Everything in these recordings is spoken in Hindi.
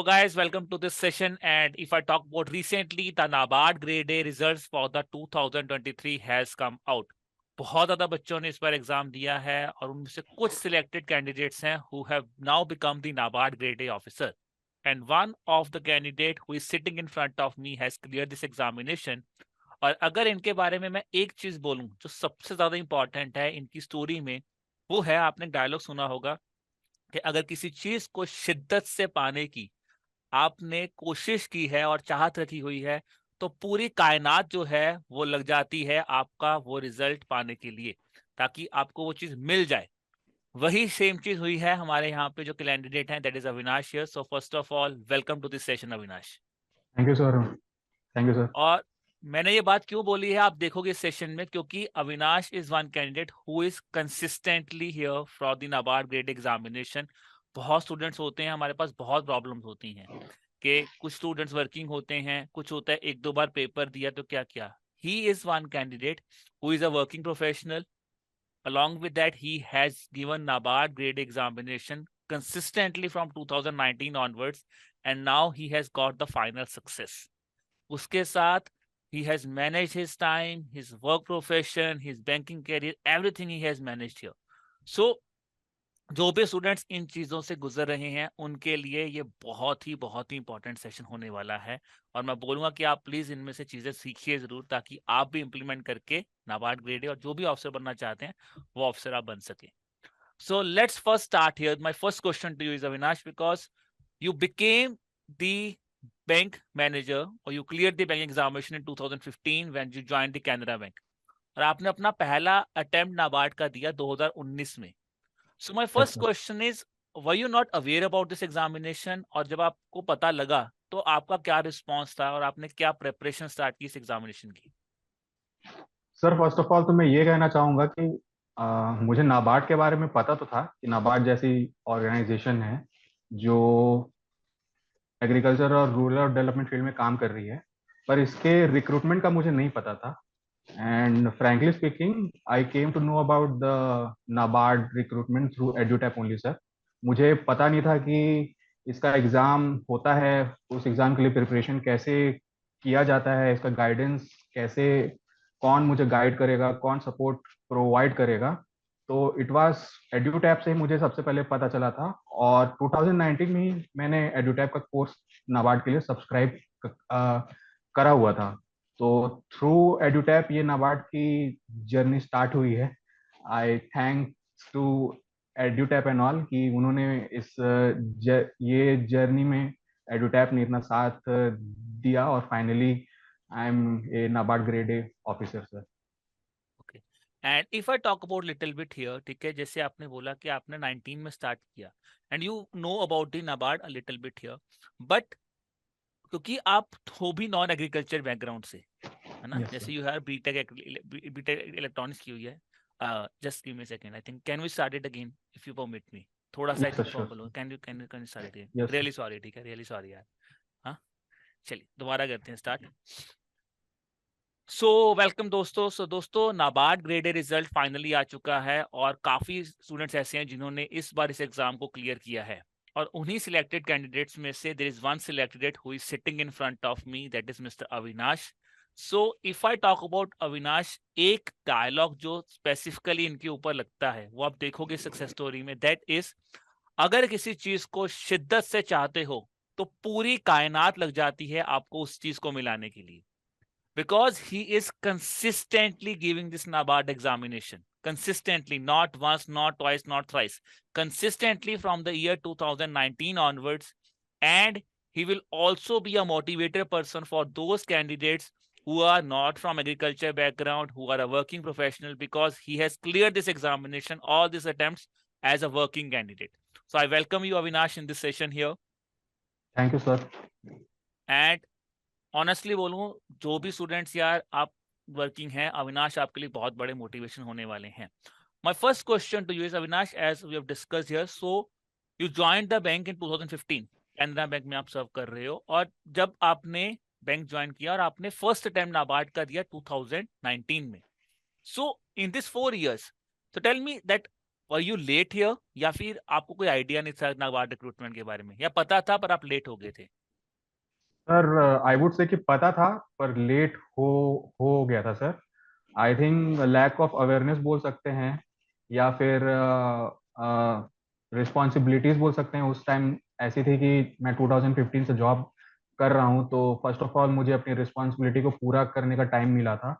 guys, welcome to this session. And if I talk about recently, the NABARD Grade A results for the 2023 has come out. बहुत ज़्यादा बच्चों ने इस बार एग्जाम दिया है और उनमें से कुछ सिलेक्टेड कैंडिडेट्स हैं who have now become the NABARD Grade A officer. And one of the candidate who is sitting in front of me has cleared this examination. और अगर इनके बारे में मैं एक चीज बोलूं जो सबसे ज्यादा इंपॉर्टेंट है इनकी स्टोरी में, वो है, आपने डायलॉग सुना होगा कि अगर किसी चीज को शिद्दत से पाने की आपने कोशिश की है और चाहत रखी हुई है तो पूरी कायनात जो है वो लग जाती है आपका वो रिजल्ट पाने के लिए, ताकि आपको वो चीज मिल जाए। वही सेम चीज हुई है हमारे यहाँ पे जो कैंडिडेट हैं, that is Avinash here. So first of all welcome to this session Avinash. Thank you sir. Thank you sir. और मैंने ये बात क्यों बोली है आप देखोगे इस सेशन में, क्योंकि Avinash is one candidate who is consistently here for the NABARD grade examination. बहुत स्टूडेंट्स होते हैं हमारे पास, बहुत प्रॉब्लम्स होती हैं कि कुछ स्टूडेंट्स वर्किंग होते हैं, कुछ होता है एक दो बार पेपर दिया तो क्या किया। He is one candidate who is a working professional. Along with that, he has given NABARD grade examination consistently from 2019 onwards, and now he has got the final success. उसके साथ he has managed his time, his work profession, his banking career, everything he has managed here. So जो भी स्टूडेंट्स इन चीजों से गुजर रहे हैं उनके लिए ये बहुत ही इंपॉर्टेंट सेशन होने वाला है। और मैं बोलूंगा कि आप प्लीज इनमें से चीजें सीखिए जरूर, ताकि आप भी इंप्लीमेंट करके नाबार्ड ग्रेड और जो भी ऑफिसर बनना चाहते हैं वो ऑफिसर आप बन सके। So let's first start here. My first question to you is Avinash, because you became the bank manager or you cleared the bank examination in 2015 when you joined the Canara Bank. और आपने अपना पहला अटेम्प्ट नाबार्ड का दिया 2019 में। So my yes first sir. question is, were you not aware about this examination? और जब आपको पता लगा तो आपका क्या रिस्पॉन्स था और आपने क्या प्रेपरेशन स्टार्ट की इस एग्जामिनेशन की? सर फर्स्ट ऑफ ऑल तो मैं ये कहना चाहूँगा कि मुझे नाबार्ड के बारे में पता तो था कि नाबार्ड जैसी ऑर्गेनाइजेशन है जो एग्रीकल्चर और रूरल डेवलपमेंट फील्ड में काम कर रही है, पर इसके रिक्रूटमेंट का मुझे नहीं पता था। And frankly speaking I came to know about the NABARD recruitment through Edutap only sir. मुझे पता नहीं था कि इसका एग्ज़ाम होता है, उस एग्ज़ाम के लिए प्रिपरेशन कैसे किया जाता है, इसका गाइडेंस कैसे, कौन मुझे गाइड करेगा, कौन सपोर्ट प्रोवाइड करेगा। तो इट वाज एडुटैप से ही मुझे सबसे पहले पता चला था। और 2019 में ही मैंने एडुटैप का कोर्स नाबार्ड के लिए सब्सक्राइब करा हुआ था। तो थ्रू एडुटैप ये नाबार्ड की जर्नी स्टार्ट हुई है। I thanks to Edutap and all कि उन्होंने ये जर्नी में एडुटैप ने इतना साथ दिया और finally I am a NABARD grade A officer sir. Okay, and if I talk about little bit here, ठीक है, जैसे आपने बोला कि आपने 19 में स्टार्ट किया and you know about the NABARD a little bit here, but क्योंकि आप हो भी नॉन एग्रीकल्चर बैकग्राउंड से, है ना, यस जैसे sir. You have BTech electronics की हुई है। Just give me second, I think can we start it again if you permit me. थोड़ा सा I yes sir, think sure फॉम्बल हो, sir. Can you start it again? Yes sir. Really sorry, ठीक है, रियली सॉरी यार। हाँ, चलिए दोबारा करते हैं स्टार्ट। सो वेलकम दोस्तों। दोस्तों, NABARD grade A result finally आ चुका है और काफी स्टूडेंट्स ऐसे हैं जिन्होंने इस बार इस एग्जाम को क्लियर किया है। और उन्हीं सिलेक्टेड कैंडिडेट्स में से there is one selected who is sitting in front of me, that is mister Avinash. So if I talk about Avinash, एक डायलॉग जो स्पेसिफिकली इनके ऊपर लगता है वो आप देखोगे सक्सेस स्टोरी में, दैट इज, अगर किसी चीज को शिद्दत से चाहते हो तो पूरी कायनात लग जाती है आपको उस चीज को मिलाने के लिए। Because he is consistently giving this NABARD examination. Consistently, not once, not twice, not thrice. Consistently from the year 2019 onwards. And he will also be a motivator person for those candidates who are not from agriculture background, who are a working professional, because he has cleared this examination, all these attempts, as a working candidate. So I welcome you, Avinash, in this session here. Thank you sir. And honestly बोलूं, जो भी स्टूडेंट्स यार आप वर्किंग हैं, अविनाश आपके लिए बहुत बड़े मोटिवेशन होने वाले हैं। My first question to you is Avinash, as we have discussed here, so you joined the bank in 2015, Canara bank में आप सर्व कर रहे हो, और जब आपने बैंक ज्वाइन किया और आपने फर्स्ट अटेम्प्ट नाबार्ड का दिया 2019 में, so in this 4 years, so tell me that were you late here, या फिर आपको कोई आइडिया नहीं था नाबार्ड रिक्रूटमेंट के बारे में, या पता था पर आप लेट हो गए थे? सर आई वुड से कि पता था, पर लेट हो गया था sir. I think lack of awareness बोल सकते हैं, या फिर रिस्पॉन्सिबिलिटीज बोल सकते हैं। उस टाइम ऐसी थी कि मैं 2015 से जॉब कर रहा हूँ, तो फर्स्ट ऑफ ऑल मुझे अपनी रिस्पॉन्सिबिलिटी को पूरा करने का टाइम मिला था।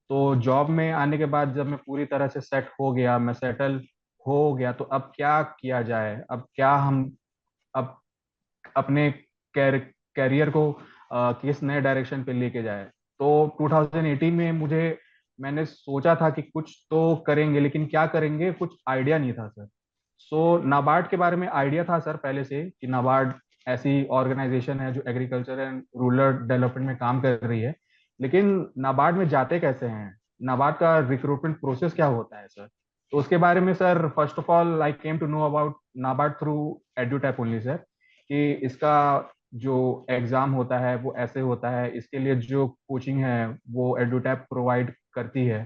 तो जॉब में आने के बाद जब मैं पूरी तरह से सेट हो गया, मैं सेटल हो गया, तो अब क्या किया जाए, अब क्या हम अब अपने कैरियर को किस नए डायरेक्शन पे लेके जाए। तो 2018 में मैंने सोचा था कि कुछ तो करेंगे, लेकिन क्या करेंगे कुछ आइडिया नहीं था सर। सो नाबार्ड के बारे में आइडिया था सर पहले से कि नाबार्ड ऐसी ऑर्गेनाइजेशन है जो एग्रीकल्चर एंड रूरल डेवलपमेंट में काम कर रही है, लेकिन नाबार्ड में जाते कैसे हैं, नाबार्ड का रिक्रूटमेंट प्रोसेस क्या होता है सर। तो उसके बारे में sir first of all I came to know about NABARD through EduTap only sir, कि इसका जो एग्जाम होता है वो ऐसे होता है, इसके लिए जो कोचिंग है वो एडुटैप प्रोवाइड करती है।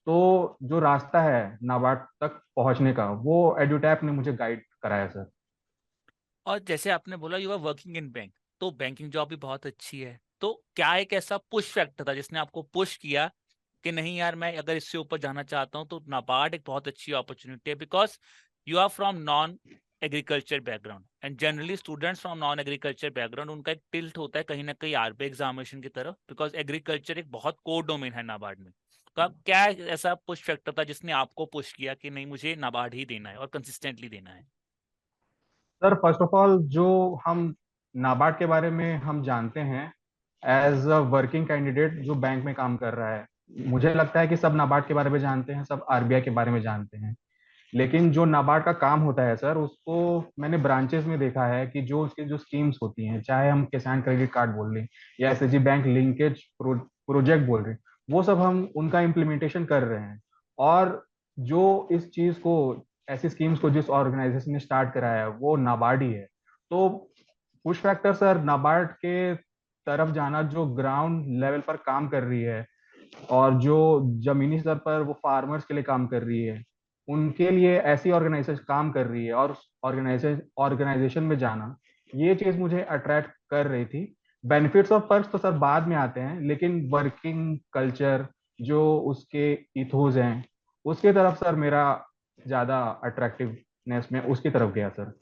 तो जो रास्ता है नाबार्ड तक पहुंचने का वो एडुटैप ने मुझे गाइड कराया सर। और जैसे आपने बोला you are working in bank, तो बैंकिंग जॉब भी बहुत अच्छी है, तो क्या एक ऐसा पुश फैक्टर था जिसने आपको पुश किया कि नहीं यार मैं अगर इससे ऊपर जाना चाहता हूँ तो नाबार्ड एक बहुत अच्छी अपॉर्चुनिटी है, because you are from non agriculture background, and generally students from non agriculture background उनका एक टिल्ट होता है कहीं ना कहीं आरबीआई एग्जामिनेशन की तरफ, बिकॉज एग्रीकल्चर एक बहुत कोर डोमेन है नाबार्ड में। तो आप क्या ऐसा पुश फैक्टर था जिसने आपको पुश किया कि नहीं मुझे नाबार्ड ही देना है और कंसिस्टेंटली देना है? सर फर्स्ट ऑफ ऑल जो हम नाबार्ड के बारे में हम जानते हैं एज अ वर्किंग कैंडिडेट जो बैंक में काम कर रहा है, मुझे लगता है कि सब नाबार्ड के बारे में जानते हैं, सब आरबीआई के बारे में जानते हैं। लेकिन जो नाबार्ड का काम होता है सर, उसको मैंने ब्रांचेस में देखा है कि जो उसकी जो स्कीम्स होती हैं, चाहे हम किसान क्रेडिट कार्ड बोल रहे हैं या एसएचजी बैंक लिंकेज प्रोजेक्ट बोल रहे हैं, वो सब हम उनका इम्प्लीमेंटेशन कर रहे हैं। और जो इस चीज को, ऐसी स्कीम्स को जिस ऑर्गेनाइजेशन ने स्टार्ट कराया है वो नाबार्ड ही है। तो पुश फैक्टर सर नाबार्ड के तरफ जाना, जो ग्राउंड लेवल पर काम कर रही है और जो जमीनी स्तर पर वो फार्मर्स के लिए काम कर रही है, उनके लिए ऐसी ऑर्गेनाइजेशन काम कर रही है, और ऑर्गेनाइजेशन में जाना, ये चीज मुझे अट्रैक्ट कर रही थी। बेनिफिट्स ऑफ पर्क्स तो सर बाद में आते हैं, लेकिन वर्किंग कल्चर जो उसके इथोज हैं उसके तरफ सर मेरा ज्यादा अट्रैक्टिवनेस में उसकी तरफ गया सर।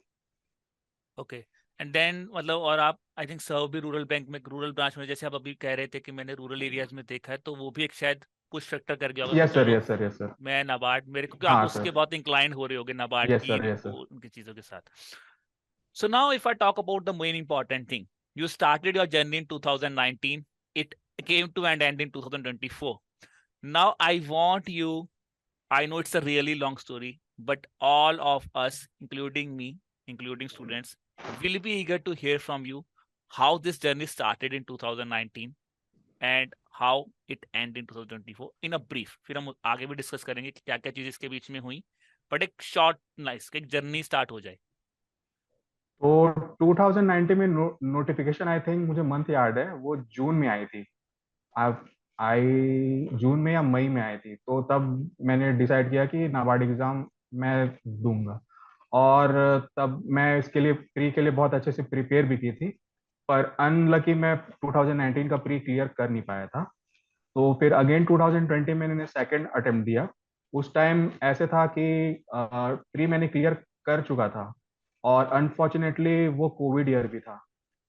ओके। एंड देन मतलब, और आप आई थिंक सर्व भी रूरल बैंक में, रूरल ब्रांच में, जैसे आप अभी कह रहे थे कि मैंने रूरल एरियाज में देखा है, तो वो भी एक शायद कुछ फैक्टर कर गया होगा कि यस सर, चलो यस सर, यस सर। मैं नाबार्ड, मेरे को, क्योंकि आप हाँ उसके सर। बहुत इंक्लाइन हो रहे होगे नाबार्ड यस की सर, यस सर। उनकी चीजों के साथ। So now if I talk about the main important thing, you started your journey in 2019, it came to end and in 2024. Now I want you, I know it's a really long story, but all of us, including me, including students, will be eager to hear from you how this journey started in 2019 and how it ended in 2024 in a brief. फिर हम आगे भी डिस्कस करेंगे कि क्या क्या चीज इसके बीच में हुई, बट एक शॉर्ट नाइस एक जर्नी स्टार्ट हो जाए। तो 2019 में नोटिफिकेशन, आई थिंक मुझे मंथ याद है, वो जून में आई थी। आप आई जून में या मई में आई थी, तो तब मैंने डिसाइड किया कि नाबार्ड एग्जाम मैं दूंगा। और तब मैं इसके लिए प्री के लिए बहुत अच्छे से प्रिपेयर भी की थी, पर अनलकी मैं 2019 का प्री क्लियर कर नहीं पाया था। तो फिर अगेन 2020 में मैंने सेकंड अटेम्प्ट दिया। उस टाइम ऐसे था कि प्री मैंने क्लियर कर चुका था, और अनफॉर्चुनेटली वो कोविड ईयर भी था।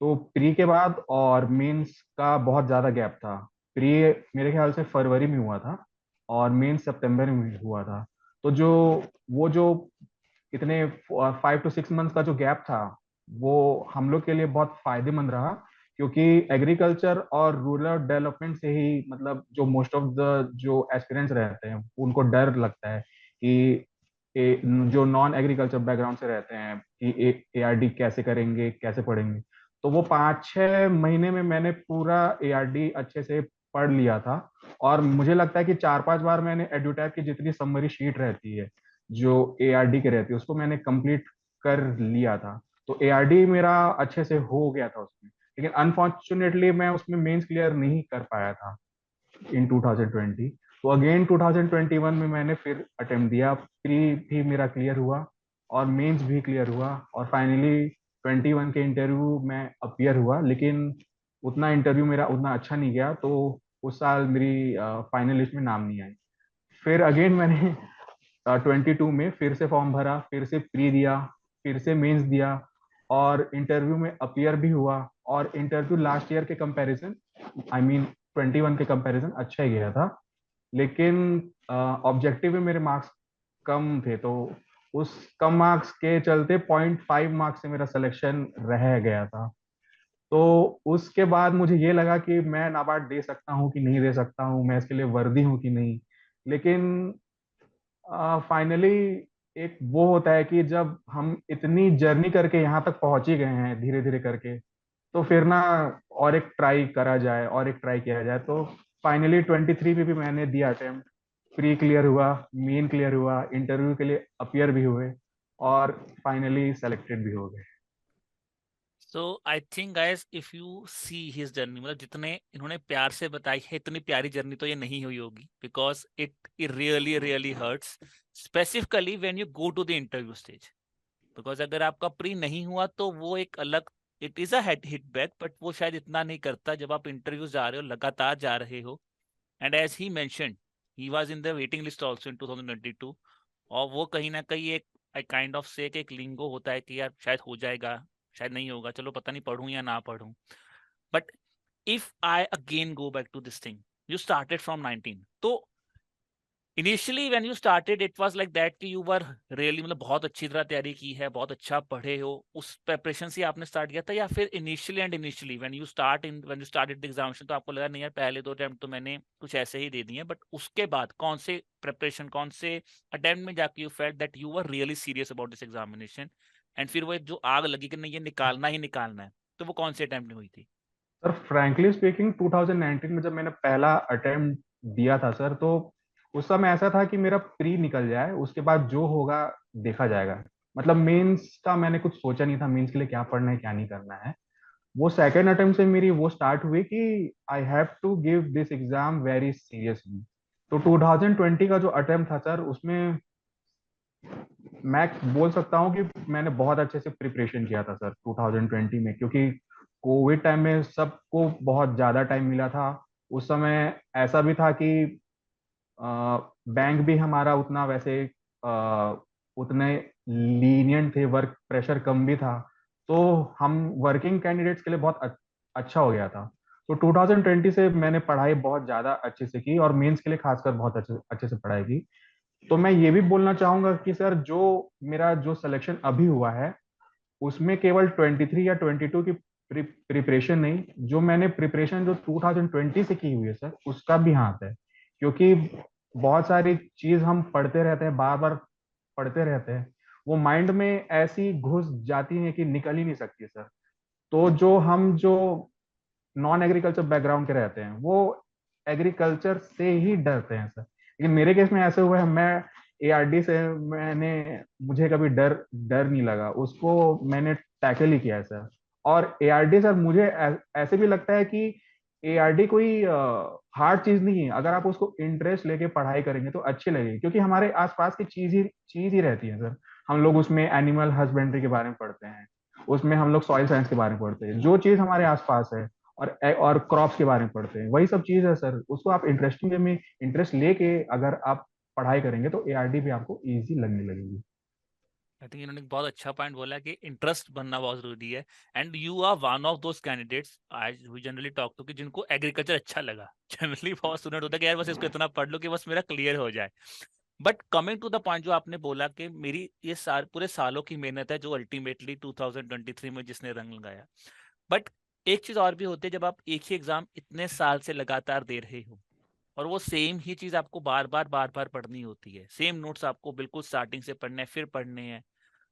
तो प्री के बाद और मेंस का बहुत ज़्यादा गैप था। प्री मेरे ख्याल से फरवरी में हुआ था और मेंस सितंबर में हुआ था। तो जो इतने 5 to 6 मंथ्स का जो गैप था, वो हम लोग के लिए बहुत फायदेमंद रहा, क्योंकि एग्रीकल्चर और रूरल डेवलपमेंट से ही, मतलब जो मोस्ट ऑफ द जो एस्पिरेंट्स रहते हैं उनको डर लगता है कि जो नॉन एग्रीकल्चर बैकग्राउंड से रहते हैं कि एआरडी कैसे करेंगे, कैसे पढ़ेंगे। तो वो 5-6 महीने में मैंने पूरा एआरडी अच्छे से पढ़ लिया था। और मुझे लगता है कि 4-5 बार मैंने एडुटैप की जितनी समरी शीट रहती है जो एआरडी के रहती है उसको मैंने कंप्लीट कर लिया था। तो एआरडी मेरा अच्छे से हो गया था उसमें, लेकिन अनफॉर्चुनेटली मैं उसमें मेंस क्लियर नहीं कर पाया था इन 2020। तो अगेन 2021 में मैंने फिर अटेम्प्ट दिया, प्री भी मेरा क्लियर हुआ और मेंस भी क्लियर हुआ, और फाइनली 21 के इंटरव्यू में अपियर हुआ, लेकिन उतना इंटरव्यू मेरा उतना अच्छा नहीं गया, तो उस साल मेरी फाइनल लिस्ट में नाम नहीं आई। फिर अगेन मैंने 22 में फिर से फॉर्म भरा, फिर से प्री दिया, फिर से मेंस दिया, और इंटरव्यू में अपियर भी हुआ, और इंटरव्यू लास्ट ईयर के कंपैरिजन, आई मीन 21 के कंपैरिजन अच्छा ही गया था, लेकिन ऑब्जेक्टिव में मेरे मार्क्स कम थे, तो उस कम मार्क्स के चलते 0.5 मार्क्स से मेरा सिलेक्शन रह गया था। तो उसके बाद मुझे ये लगा कि मैं नाबार्ड दे सकता हूँ कि नहीं दे सकता हूँ, मैं इसके लिए वर्दी हूँ कि नहीं। लेकिन फाइनली एक वो होता है कि जब हम इतनी जर्नी करके यहाँ तक पहुंच ही गए हैं धीरे धीरे करके, तो फिर ना और एक ट्राई करा जाए, और एक ट्राई किया जाए। तो फाइनली 23 में भी मैंने दिया अटेम्प्ट, प्री क्लियर हुआ, मेन क्लियर हुआ, इंटरव्यू के लिए अपियर भी हुए, और फाइनली सेलेक्टेड भी हो गए। So I think guys if you see his journey, मतलब जितने इन्होंने प्यार से बताई है, इतनी प्यारी जर्नी तो ये नहीं हुई होगी, because it really really hurts, specifically when you go to the interview stage. Because अगर आपका प्री नहीं हुआ तो वो एक अलग, it is a hit back, but वो शायद इतना नहीं करता जब आप इंटरव्यू जा रहे हो, लगातार जा रहे हो। And as he mentioned, he was in the waiting list also in 2022। और वो कहीं ना कहीं एक आई काइंड ऑफ से एक लिंगो होता है कि यार शायद हो जाएगा, शायद नहीं होगा, चलो पता नहीं पढ़ूं या ना पढ़ूं। But if I again go back to this thing, you started from 19, तो initially when you started it was like that कि यू वर रियली, मतलब बहुत अच्छी तरह तैयारी की है, बहुत अच्छा पढ़े हो, उस प्रिपरेशन से आपने स्टार्ट किया था, या फिर initially when you started the examination तो आपको लगा नहीं यार पहले दो अटेम्प्ट तो मैंने कुछ ऐसे ही दे दिए, बट उसके बाद कौन से प्रिपरेशन, कौन से अटेम्प्ट में जाके you felt that you were really serious about this examination, and फिर वो जो आग लगी कि नहीं ये निकालना ही निकालना है, तो वो कौन से अटेम्प्ट में हुई थी? सर फ्रैंकली स्पीकिंग 2019 में जब मैंने पहला अटेम्प्ट दिया था सर, तो उस समय ऐसा था कि मेरा प्री निकल जाए, उसके बाद जो होगा देखा जाएगा। मतलब मेंस का मैंने कुछ सोचा नहीं था, मेंस के लिए क्या पढ़ना है क्या नहीं करना है। वो सेकंड अटेम्प्ट से मेरी वो स्टार्ट हुई कि I have to give this exam very seriously. तो 2020 का जो अटेम्प्ट था सर, उसमें मैं बोल सकता हूँ कि मैंने बहुत अच्छे से प्रिपरेशन किया था सर 2020 में, क्योंकि कोविड टाइम में सबको बहुत ज़्यादा टाइम मिला था। उस समय ऐसा भी था कि बैंक भी हमारा उतना वैसे उतने लीनियंट थे, वर्क प्रेशर कम भी था, तो हम वर्किंग कैंडिडेट्स के लिए बहुत अच्छा हो गया था। तो 2020 से मैंने पढ़ाई बहुत ज़्यादा अच्छे से की, और मेंस के लिए खासकर बहुत अच्छे अच्छे से पढ़ाई की। तो मैं ये भी बोलना चाहूंगा कि सर जो मेरा जो सिलेक्शन अभी हुआ है, उसमें केवल 23 या 22 की प्रिपरेशन नहीं, जो मैंने प्रिपरेशन जो 2020 से की हुई है सर, उसका भी हाथ है। क्योंकि बहुत सारी चीज हम पढ़ते रहते हैं, बार बार पढ़ते रहते हैं, वो माइंड में ऐसी घुस जाती है कि निकल ही नहीं सकती सर। तो जो नॉन एग्रीकल्चर बैकग्राउंड के रहते हैं, वो एग्रीकल्चर से ही डरते हैं सर। लेकिन मेरे केस में ऐसे हुआ है, मैं एआरडी से मैंने मुझे कभी डर डर नहीं लगा, उसको मैंने टैकल ही किया है सर। और एआरडी सर मुझे ऐसे भी लगता है कि एआरडी कोई हार्ड चीज नहीं है, अगर आप उसको इंटरेस्ट लेके पढ़ाई करेंगे तो अच्छी लगेगी, क्योंकि हमारे आसपास की चीज ही रहती है सर। हम लोग उसमें एनिमल हस्बेंड्री के बारे में पढ़ते हैं, उसमें हम लोग सॉइल साइंस के बारे में पढ़ते हैं, जो चीज हमारे आसपास है, और क्रॉप्स के बारे में पढ़ते हैं, वही सब चीज है सर। उसको आप इंटरेस्टिंग वे में इंटरेस्ट लेके अगर आप पढ़ाई करेंगे तो एआरडी भी आपको इजी लगने लगेगी। आई थिंक इन्होंने बहुत अच्छा पॉइंट बोला कि इंटरेस्ट बनना बहुत जरूरी है, and you are one of those candidates आज वी जनरली टॉक टू कि जिनको एग्रीकल्चर अच्छा लगा। जनरली बहुत स्टूडेंट होता है कि यार बस इसको इतना पढ़ लो कि बस मेरा क्लियर हो जाए। But coming to the point जो आपने बोला कि मेरी ये पूरे सालों की मेहनत है जो अल्टीमेटली 2023 में जिसने रंग लगाया। बट एक चीज और भी होती है, जब आप एक ही एग्जाम इतने साल से लगातार दे रहे हो, और वो सेम ही चीज आपको बार बार पढ़नी होती है, सेम नोट्स आपको बिल्कुल स्टार्टिंग से पढ़ने हैं, फिर पढ़ने हैं,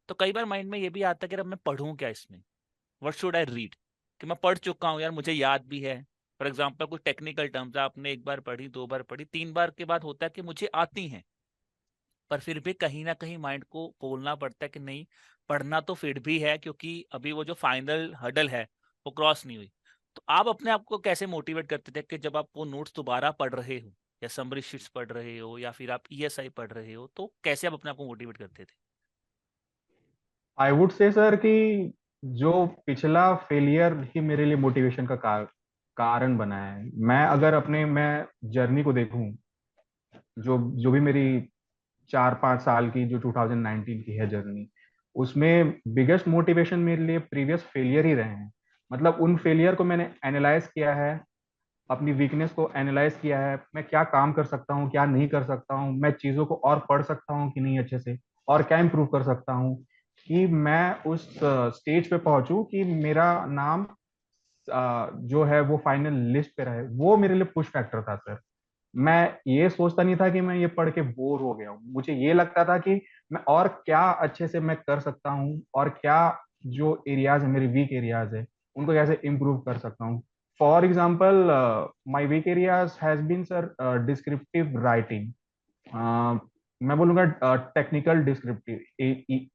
तो कई बार माइंड में ये भी आता है कि अब मैं पढ़ूं क्या इसमें, व्हाट शुड आई रीड, कि मैं पढ़ चुका हूँ यार, मुझे याद भी है। फॉर एग्जाम्पल कुछ टेक्निकल टर्म्स आपने एक बार पढ़ी, दो बार पढ़ी, तीन बार के बाद होता है कि मुझे आती हैं, पर फिर भी कहीं ना कहीं माइंड को बोलना पड़ता है कि नहीं, पढ़ना तो फिर भी है, क्योंकि अभी वो जो फाइनल हडल है वो क्रॉस नहीं हुई। तो आप अपने आप को कैसे मोटिवेट करते थे कि जब आप वो नोट्स दोबारा पढ़ रहे हो, या समरी शीट्स पढ़ रहे हो या फिर आप ईएसआई पढ़ रहे हो, तो कैसे आप अपने आप को मोटिवेट करते थे? आई वुड से सर कि जो पिछला फेलियर ही मेरे लिए मोटिवेशन का कारण बना है। मैं जर्नी को देखूं, जो जो भी मेरी 4-5 साल की जो 2019 की है जर्नी, उसमें बिगेस्ट मोटिवेशन मेरे लिए प्रीवियस फेलियर ही रहे हैं। मतलब उन फेलियर को मैंने एनालाइज किया है, अपनी वीकनेस को एनालाइज किया है, मैं क्या काम कर सकता हूँ, क्या नहीं कर सकता हूँ, मैं चीज़ों को और पढ़ सकता हूँ कि नहीं अच्छे से, और क्या इम्प्रूव कर सकता हूँ कि मैं उस स्टेज पे पहुंचूं कि मेरा नाम जो है वो फाइनल लिस्ट पे रहे। वो मेरे लिए पुश फैक्टर था सर। मैं ये सोचता नहीं था कि मैं ये पढ़ के बोर हो गया हूँ, मुझे ये लगता था कि मैं और क्या अच्छे से मैं कर सकता हूँ, और क्या जो एरियाज है मेरे वीक एरियाज है उनको कैसे इम्प्रूव कर सकता हूँ। For example, my weak areas has been sir descriptive writing. मैं बोलूंगा टेक्निकल डिस्क्रिप्टिव,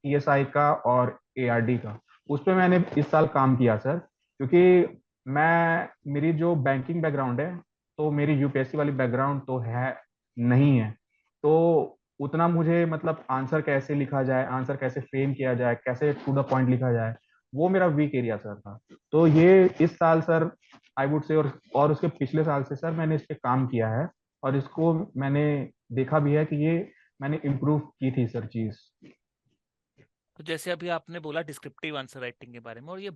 ईएसआई का और एआरडी का। उस पर मैंने इस साल काम किया सर, क्योंकि मेरी जो बैंकिंग बैकग्राउंड है, तो मेरी यूपीएससी वाली बैकग्राउंड तो है नहीं है। तो उतना मुझे मतलब आंसर कैसे लिखा जाए, आंसर कैसे फ्रेम किया जाए, कैसे टू द पॉइंट लिखा जाए, वो मेरा वीक एरिया सर था। तो ये इस साल सर आई वुड से, और उसके पिछले साल से सर मैंने इस पे काम किया है, और इसको मैंने देखा भी है कि ये मैंने इम्प्रूव की थी सर चीज। तो जैसे अभी आपने बोला डिस्क्रिप्टिव आंसर राइटिंग के बारे में, और ये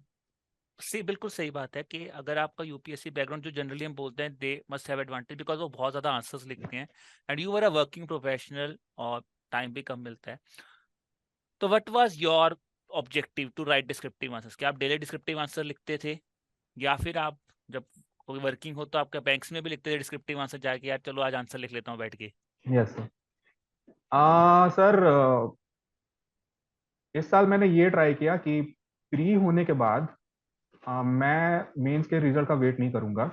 बिल्कुल सही बात है कि अगर आपका यूपीएससी बैकग्राउंड, जो जनरली हम बोलते हैं they must have advantage because वो बहुत ज्यादा आंसर्स लिखते हैं, and you are a working professional और टाइम भी कम मिलता है। तो what was your objective to write descriptive answers? क्या आप डेली डिस्क्रिप्टिव आंसर लिखते थे, या फिर आप जब कोई वर्किंग हो तो आपका बैंक्स में भी लिखते थे डिस्क्रिप्टिव आंसर, जाके यार चलो आज आंसर लिख लेता हूँ बैठ के? Yes sir. सर, इस साल मैंने ये ट्राई किया कि प्री होने के बाद मैं मेंस के रिजल्ट का वेट नहीं करूंगा,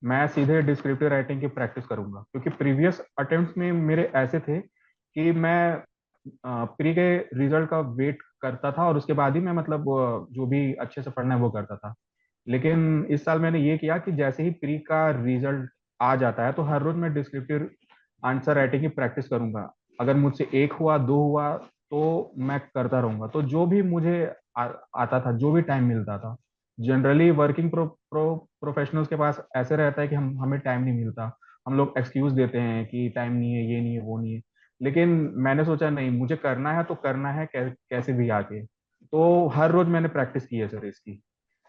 मैं सीधे डिस्क्रिप्टिव राइटिंग की प्रैक्टिस करूंगा। क्योंकि प्रीवियस अटेम्प्ट्स में मेरे ऐसे थे कि मैं प्री के रिजल्ट का वेट करता था, और उसके बाद ही मैं मतलब जो भी अच्छे से पढ़ना है वो करता था। लेकिन इस साल मैंने ये किया कि जैसे ही प्री का रिजल्ट आ जाता है, तो हर रोज मैं डिस्क्रिप्टिव आंसर राइटिंग की प्रैक्टिस करूंगा। अगर मुझसे एक हुआ, दो हुआ, तो मैं करता रहूंगा। तो जो भी मुझे आता था, जो भी टाइम मिलता था, जनरली वर्किंग प्रोफेशनल्स के पास ऐसे रहता है कि हमें टाइम नहीं मिलता, हम लोग एक्सक्यूज देते हैं कि टाइम नहीं है, ये नहीं है, वो नहीं है। लेकिन मैंने सोचा नहीं, मुझे करना है तो करना है, कैसे भी आके। तो हर रोज मैंने प्रैक्टिस की है सर इसकी।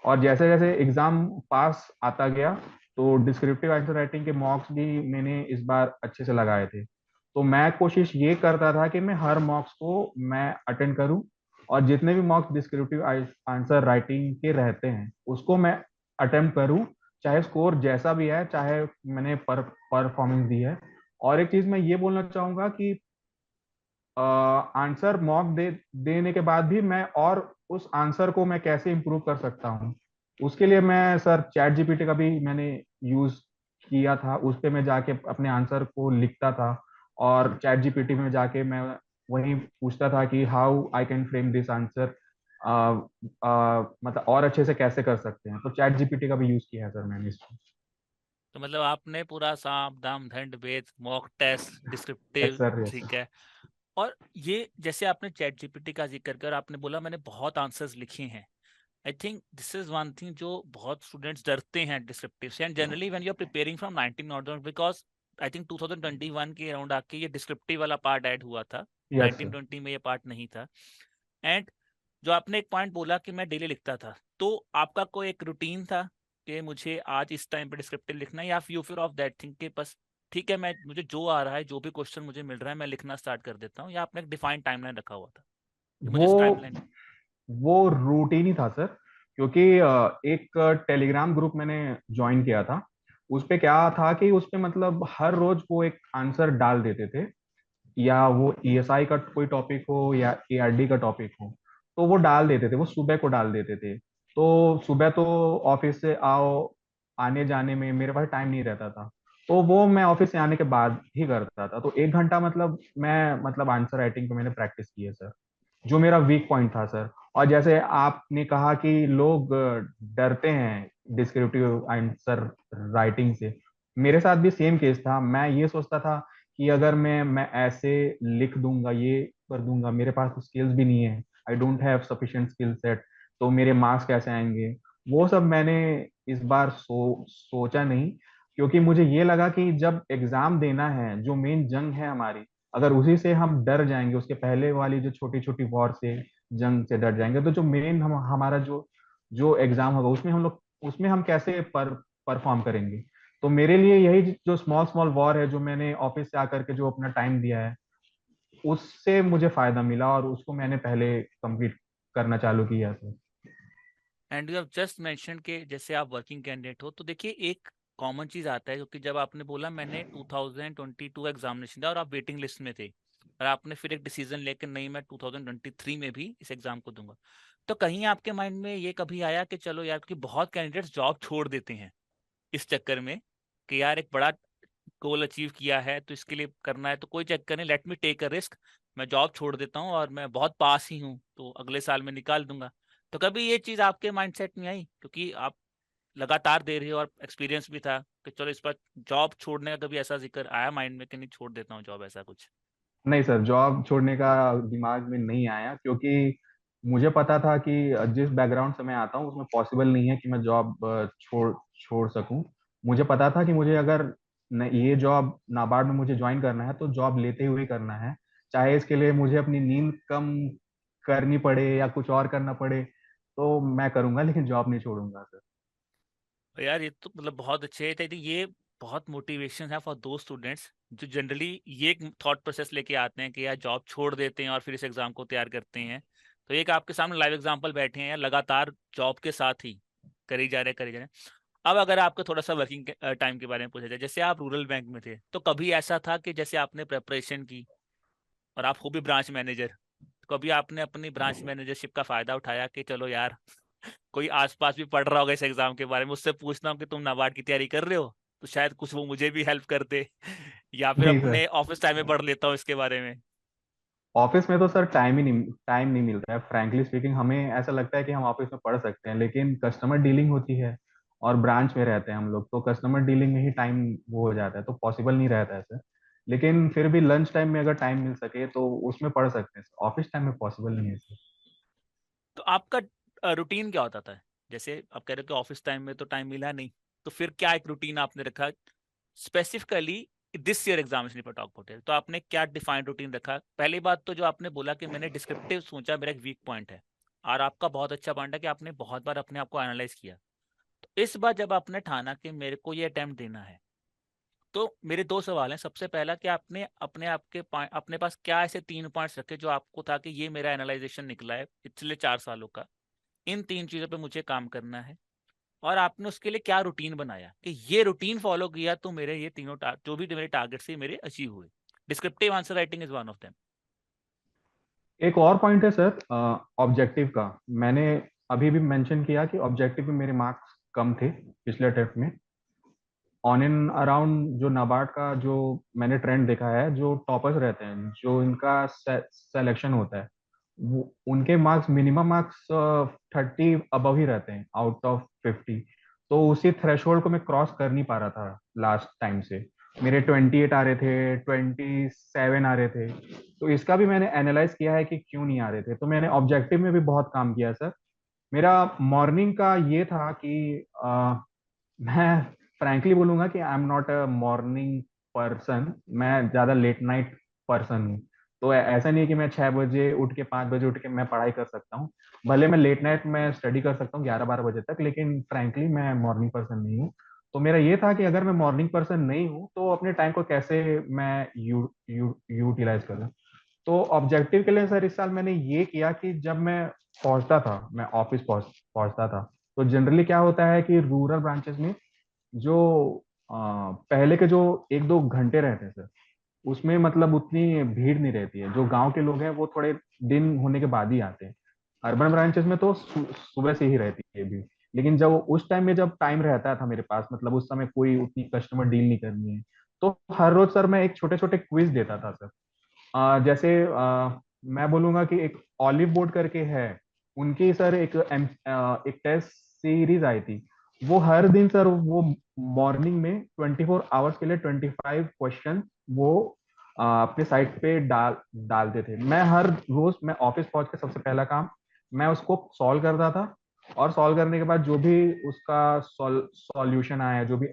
और जैसे जैसे एग्जाम पास आता गया, तो डिस्क्रिप्टिव आंसर राइटिंग के मॉक्स भी मैंने इस बार अच्छे से लगाए थे। तो मैं कोशिश ये करता था कि मैं हर मॉक्स को मैं अटेंड करूं, और जितने भी मॉक्स डिस्क्रिप्टिव आंसर राइटिंग के रहते हैं उसको मैं अटेम्प्ट करूं, चाहे स्कोर जैसा भी है, चाहे मैंने परफॉर्मेंस दी है। और एक चीज मैं ये बोलना चाहूंगा कि आंसर मॉक देने के बाद भी मैं और उस आंसर को मैं कैसे इम्प्रूव कर सकता हूँ, उसके लिए मैं सर चैट जीपीटी का भी मैंने यूज किया था। उस पे मैं जाके अपने आंसर को लिखता था, और चैट जीपीटी में जाके मैं वही पूछता था कि how I can frame this answer, मतलब और अच्छे से कैसे कर सकते हैं। तो चैट जीपीटी का भी यूज किया है सर मैंने इसमें। तो मतलब आपने पूरा साम दाम दंड भेद mock test yes descriptive, sir, yes ठीक सर। है। और ये जैसे आपने चैट जीपीटी का जिक्र कर, आपने बोला मैंने बहुत आंसर्स लिखे हैं। I think this is one thing जो बहुत स्टूडेंट्स डरते हैं डिस्क्रिप्टिव से, and generally when you are preparing from 19 onward, because I think 2021 के अराउंड आके ये डिस्क्रिप्टिव वाला पार्ट ऐड हुआ था, यस सर। 1920 में ये पार्ट नहीं था। एंड जो आपने एक पॉइंट बोला कि मैं डेली लिखता था, तो आपका कोई एक रूटीन था कि मुझे आज इस टाइम पे डिस्क्रिप्टिव लिखना है, या यू फिर ऑफ दैट थिंग के बस ठीक है, मैं मुझे जो आ रहा है, जो भी क्वेश्चन मुझे मिल रहा है मैं लिखना स्टार्ट कर देता हूँ, या आपने एक डिफाइंड टाइमलाइन रखा हुआ था कि मुझे वो इस टाइमलाइन? वो रूटीन ही था सर। क्योंकि एक टेलीग्राम ग्रुप मैंने ज्वाइन किया था। उस पे क्या था कि उस पे मतलब हर रोज वो एक आंसर डाल देते थे, या वो ईएसआई का कोई टॉपिक हो या एआरडी का टॉपिक हो, तो वो डाल देते थे, वो सुबह को डाल देते थे। तो सुबह तो ऑफिस से आने जाने में मेरे पास टाइम नहीं रहता था, तो वो मैं ऑफिस से आने के बाद ही करता था। तो 1 घंटा मतलब मैं मतलब आंसर राइटिंग पे मैंने प्रैक्टिस की है सर, जो मेरा वीक पॉइंट था सर। और जैसे आपने कहा कि लोग डरते हैं डिस्क्रिप्टिव आंसर राइटिंग से, मेरे साथ भी सेम केस था। मैं ये सोचता था कि अगर मैं ऐसे लिख दूंगा, ये कर दूंगा, मेरे पास तो स्किल्स भी नहीं है, I don't have sufficient skill set, तो मेरे मार्क्स कैसे आएंगे। वो सब मैंने इस बार सोचा नहीं, क्योंकि मुझे ये लगा कि जब एग्जाम देना है, जो मेन जंग है हमारी, अगर उसी से हम डर जाएंगे, उसके पहले वाली जो छोटी छोटी वॉर से, जंग से डर जाएंगे, तो जो मेन हमारा जो जो एग्जाम होगा, उसमें हम कैसे परफॉर्म करेंगे। तो मेरे लिए यही जो स्मॉल स्मॉल वॉर है, जो मैंने ऑफिस से आकर के जो अपना टाइम दिया है, उससे मुझे फायदा मिला और उसको मैंने पहले कंप्लीट करना चालू किया था। And you have just mention के जैसे आप वर्किंग कैंडिडेट हो, तो देखिए एक कॉमन चीज आता है, क्योंकि जब आपने बोला मैंने 2022 एग्जामिनेशन दिया और आप वेटिंग लिस्ट में थे, और आपने फिर एक डिसीजन लेकर नहीं मैं 2023 में भी इस एग्जाम को दूंगा, तो कहीं आपके माइंड में ये कभी आया कि चलो यार, कि बहुत कैंडिडेट्स जॉब छोड़ देते हैं इस चक्कर में कि यार एक बड़ा गोल अचीव किया है तो इसके लिए करना है, तो कोई चक्कर नहीं, let me take a risk, मैं जॉब छोड़ देता हूँ और मैं बहुत पास ही हूँ तो अगले साल में निकाल दूंगा। तो कभी ये चीज आपके माइंडसेट में आई, क्योंकि आप लगातार दे रहे हो और एक्सपीरियंस भी था, कि चलो इस बार जॉब छोड़ने का कभी ऐसा जिक्र आया माइंड में कि नहीं छोड़ देता हूँ जॉब, ऐसा कुछ? नहीं सर, जॉब छोड़ने का दिमाग में नहीं आया, क्योंकि मुझे पता था कि जिस बैकग्राउंड से मैं आता हूँ उसमें पॉसिबल नहीं है कि मैं जॉब छोड़ छोड़ सकूं। मुझे पता था कि मुझे अगर ये जॉब नाबार्ड में मुझे ज्वाइन करना है, तो जॉब लेते हुए करना है, चाहे इसके लिए मुझे अपनी नींद कम करनी पड़े या कुछ और करना पड़े, तो मैं करूंगा, लेकिन जॉब नहीं छोड़ूंगा सर। तो यार ये तो मतलब बहुत अच्छे है, तो ये बहुत मोटिवेशन है फॉर दो स्टूडेंट्स जो जनरली ये थॉट प्रोसेस लेके आते हैं कि यार जॉब छोड़ देते हैं और फिर इस एग्जाम को तैयार करते हैं। तो एक आपके सामने लाइव एग्जांपल बैठे हैं यार, लगातार जॉब के साथ ही करी जा रहे करी जा रहे हैं। अब अगर आपको थोड़ा सा वर्किंग टाइम के बारे में पूछा जाए, जैसे आप रूरल बैंक में थे, तो कभी ऐसा था कि जैसे आपने प्रेपरेशन की और आप हो भी ब्रांच मैनेजर, तो कभी आपने अपनी ब्रांच मैनेजरशिप का फायदा उठाया कि चलो यार, कोई आसपास भी पढ़ रहा होगा इस एग्जाम के बारे में, उससे पूछना हूँ कि तुम नाबार्ड की तैयारी कर रहे हो, तो शायद कुछ वो मुझे भी हेल्प कर दे या फिर नहीं सर, अपने ऑफिस टाइम में पढ़ लेता हूँ इसके बारे में। ऑफिस में तो सर टाइम नहीं मिलता है। फ्रैंकली स्पीकिंग, हमें ऐसा लगता है कि हम ऑफिस में पढ़ सकते हैं, लेकिन कस्टमर डीलिंग होती है और ब्रांच में रहते हैं हम लोग, तो कस्टमर डीलिंग में ही टाइम वो हो जाता है, तो पॉसिबल नहीं रहता है सर। लेकिन फिर भी लंच टाइम में अगर टाइम मिल सके तो उसमें पढ़ सकते हैं सर, ऑफिस टाइम में पॉसिबल नहीं है सर। तो आपका रूटीन क्या होता था? जैसे आप कह रहे हो कि ऑफिस टाइम में तो टाइम मिला नहीं, तो फिर क्या एक रूटीन आपने रखा स्पेसिफिकली दिस ईयर एग्जामिनेशन पर टॉक अबाउट है, तो आपने क्या डिफाइंड रूटीन रखा? पहली बात तो जो आपने बोला कि मैंने डिस्क्रिप्टिव सोचा मेरा एक वीक पॉइंट है, और आपका बहुत अच्छा पॉइंट है कि आपने बहुत बार अपने आप को एनालाइज किया। तो इस बार जब आपने ठाना कि मेरे को ये अटेम्प्ट देना है, तो मेरे दो सवाल हैं। सबसे पहला कि आपने अपने आप के अपने पास क्या ऐसे 3 पॉइंट्स रखे जो आपको था कि ये मेरा एनालाइजेशन निकला है पिछले 4 सालों का, इन 3 चीजों पे मुझे काम करना है, और आपने उसके लिए क्या रूटीन बनाया कि ये रूटीन फॉलो किया तो मेरे ये तीनों जो भी मेरे टारगेट से मेरे अचीव हुए? Descriptive answer writing is one of them. एक और पॉइंट है सर, ऑब्जेक्टिव का। मैंने अभी भी मेंशन किया कि ऑब्जेक्टिव में मेरे मार्क्स कम थे पिछले अटेम्प्ट में। ऑन एंड अराउंड जो नाबार्ड का जो मैंने ट्रेंड देखा है, जो टॉपर्स रहते हैं, जो इनका सिलेक्शन होता है, वो उनके मार्क्स, मिनिमम मार्क्स 30 अबव ही रहते हैं आउट ऑफ 50। तो उसी थ्रेशोल्ड को मैं क्रॉस कर नहीं पा रहा था लास्ट टाइम से। मेरे 28 आ रहे थे, 27 आ रहे थे। तो इसका भी मैंने एनालाइज किया है कि क्यों नहीं आ रहे थे, तो मैंने ऑब्जेक्टिव में भी बहुत काम किया सर। मेरा मॉर्निंग का ये था कि मैं फ्रैंकली बोलूंगा कि I am not a morning person, मैं ज्यादा लेट नाइट पर्सन हूँ। तो ऐसा नहीं है कि मैं 6 बजे उठ के, 5 बजे उठ के मैं पढ़ाई कर सकता हूँ। भले मैं लेट नाइट में स्टडी कर सकता हूँ 11-12 बजे तक, लेकिन फ्रैंकली मैं मॉर्निंग पर्सन नहीं हूँ। तो मेरा ये था कि अगर मैं मॉर्निंग पर्सन नहीं हूँ तो अपने टाइम को कैसे मैं यूटिलाइज करूँ। तो ऑब्जेक्टिव के लिए सर इस साल मैंने ये किया कि जब मैं पहुंचता था, मैं ऑफिस पहुंचता था, तो जनरली क्या होता है कि रूरल ब्रांचेस में जो पहले के जो 1-2 घंटे रहते हैं सर, उसमें मतलब उतनी भीड़ नहीं रहती है। जो गांव के लोग हैं वो थोड़े दिन होने के बाद ही आते हैं। अर्बन ब्रांचेस में तो सुबह से ही रहती है भीड़। लेकिन जब उस टाइम में जब टाइम रहता था मेरे पास, मतलब उस समय कोई उतनी कस्टमर डील नहीं करनी है, तो हर रोज सर मैं एक छोटे छोटे क्विज देता था सर। जैसे मैं बोलूंगा कि एक ऑलिव बोर्ड करके है, उनकी सर एक टेस्ट सीरीज आई थी। वो हर दिन सर वो मॉर्निंग में 24 आवर्स के लिए 25 क्वेश्चन वो अपने साइट पे डालते थे। मैं हर रोज मैं ऑफिस पहुंच के सबसे पहला काम मैं उसको सॉल्व करता था, और सॉल्व करने के बाद जो भी उसका सॉल्यूशन आया, जो भी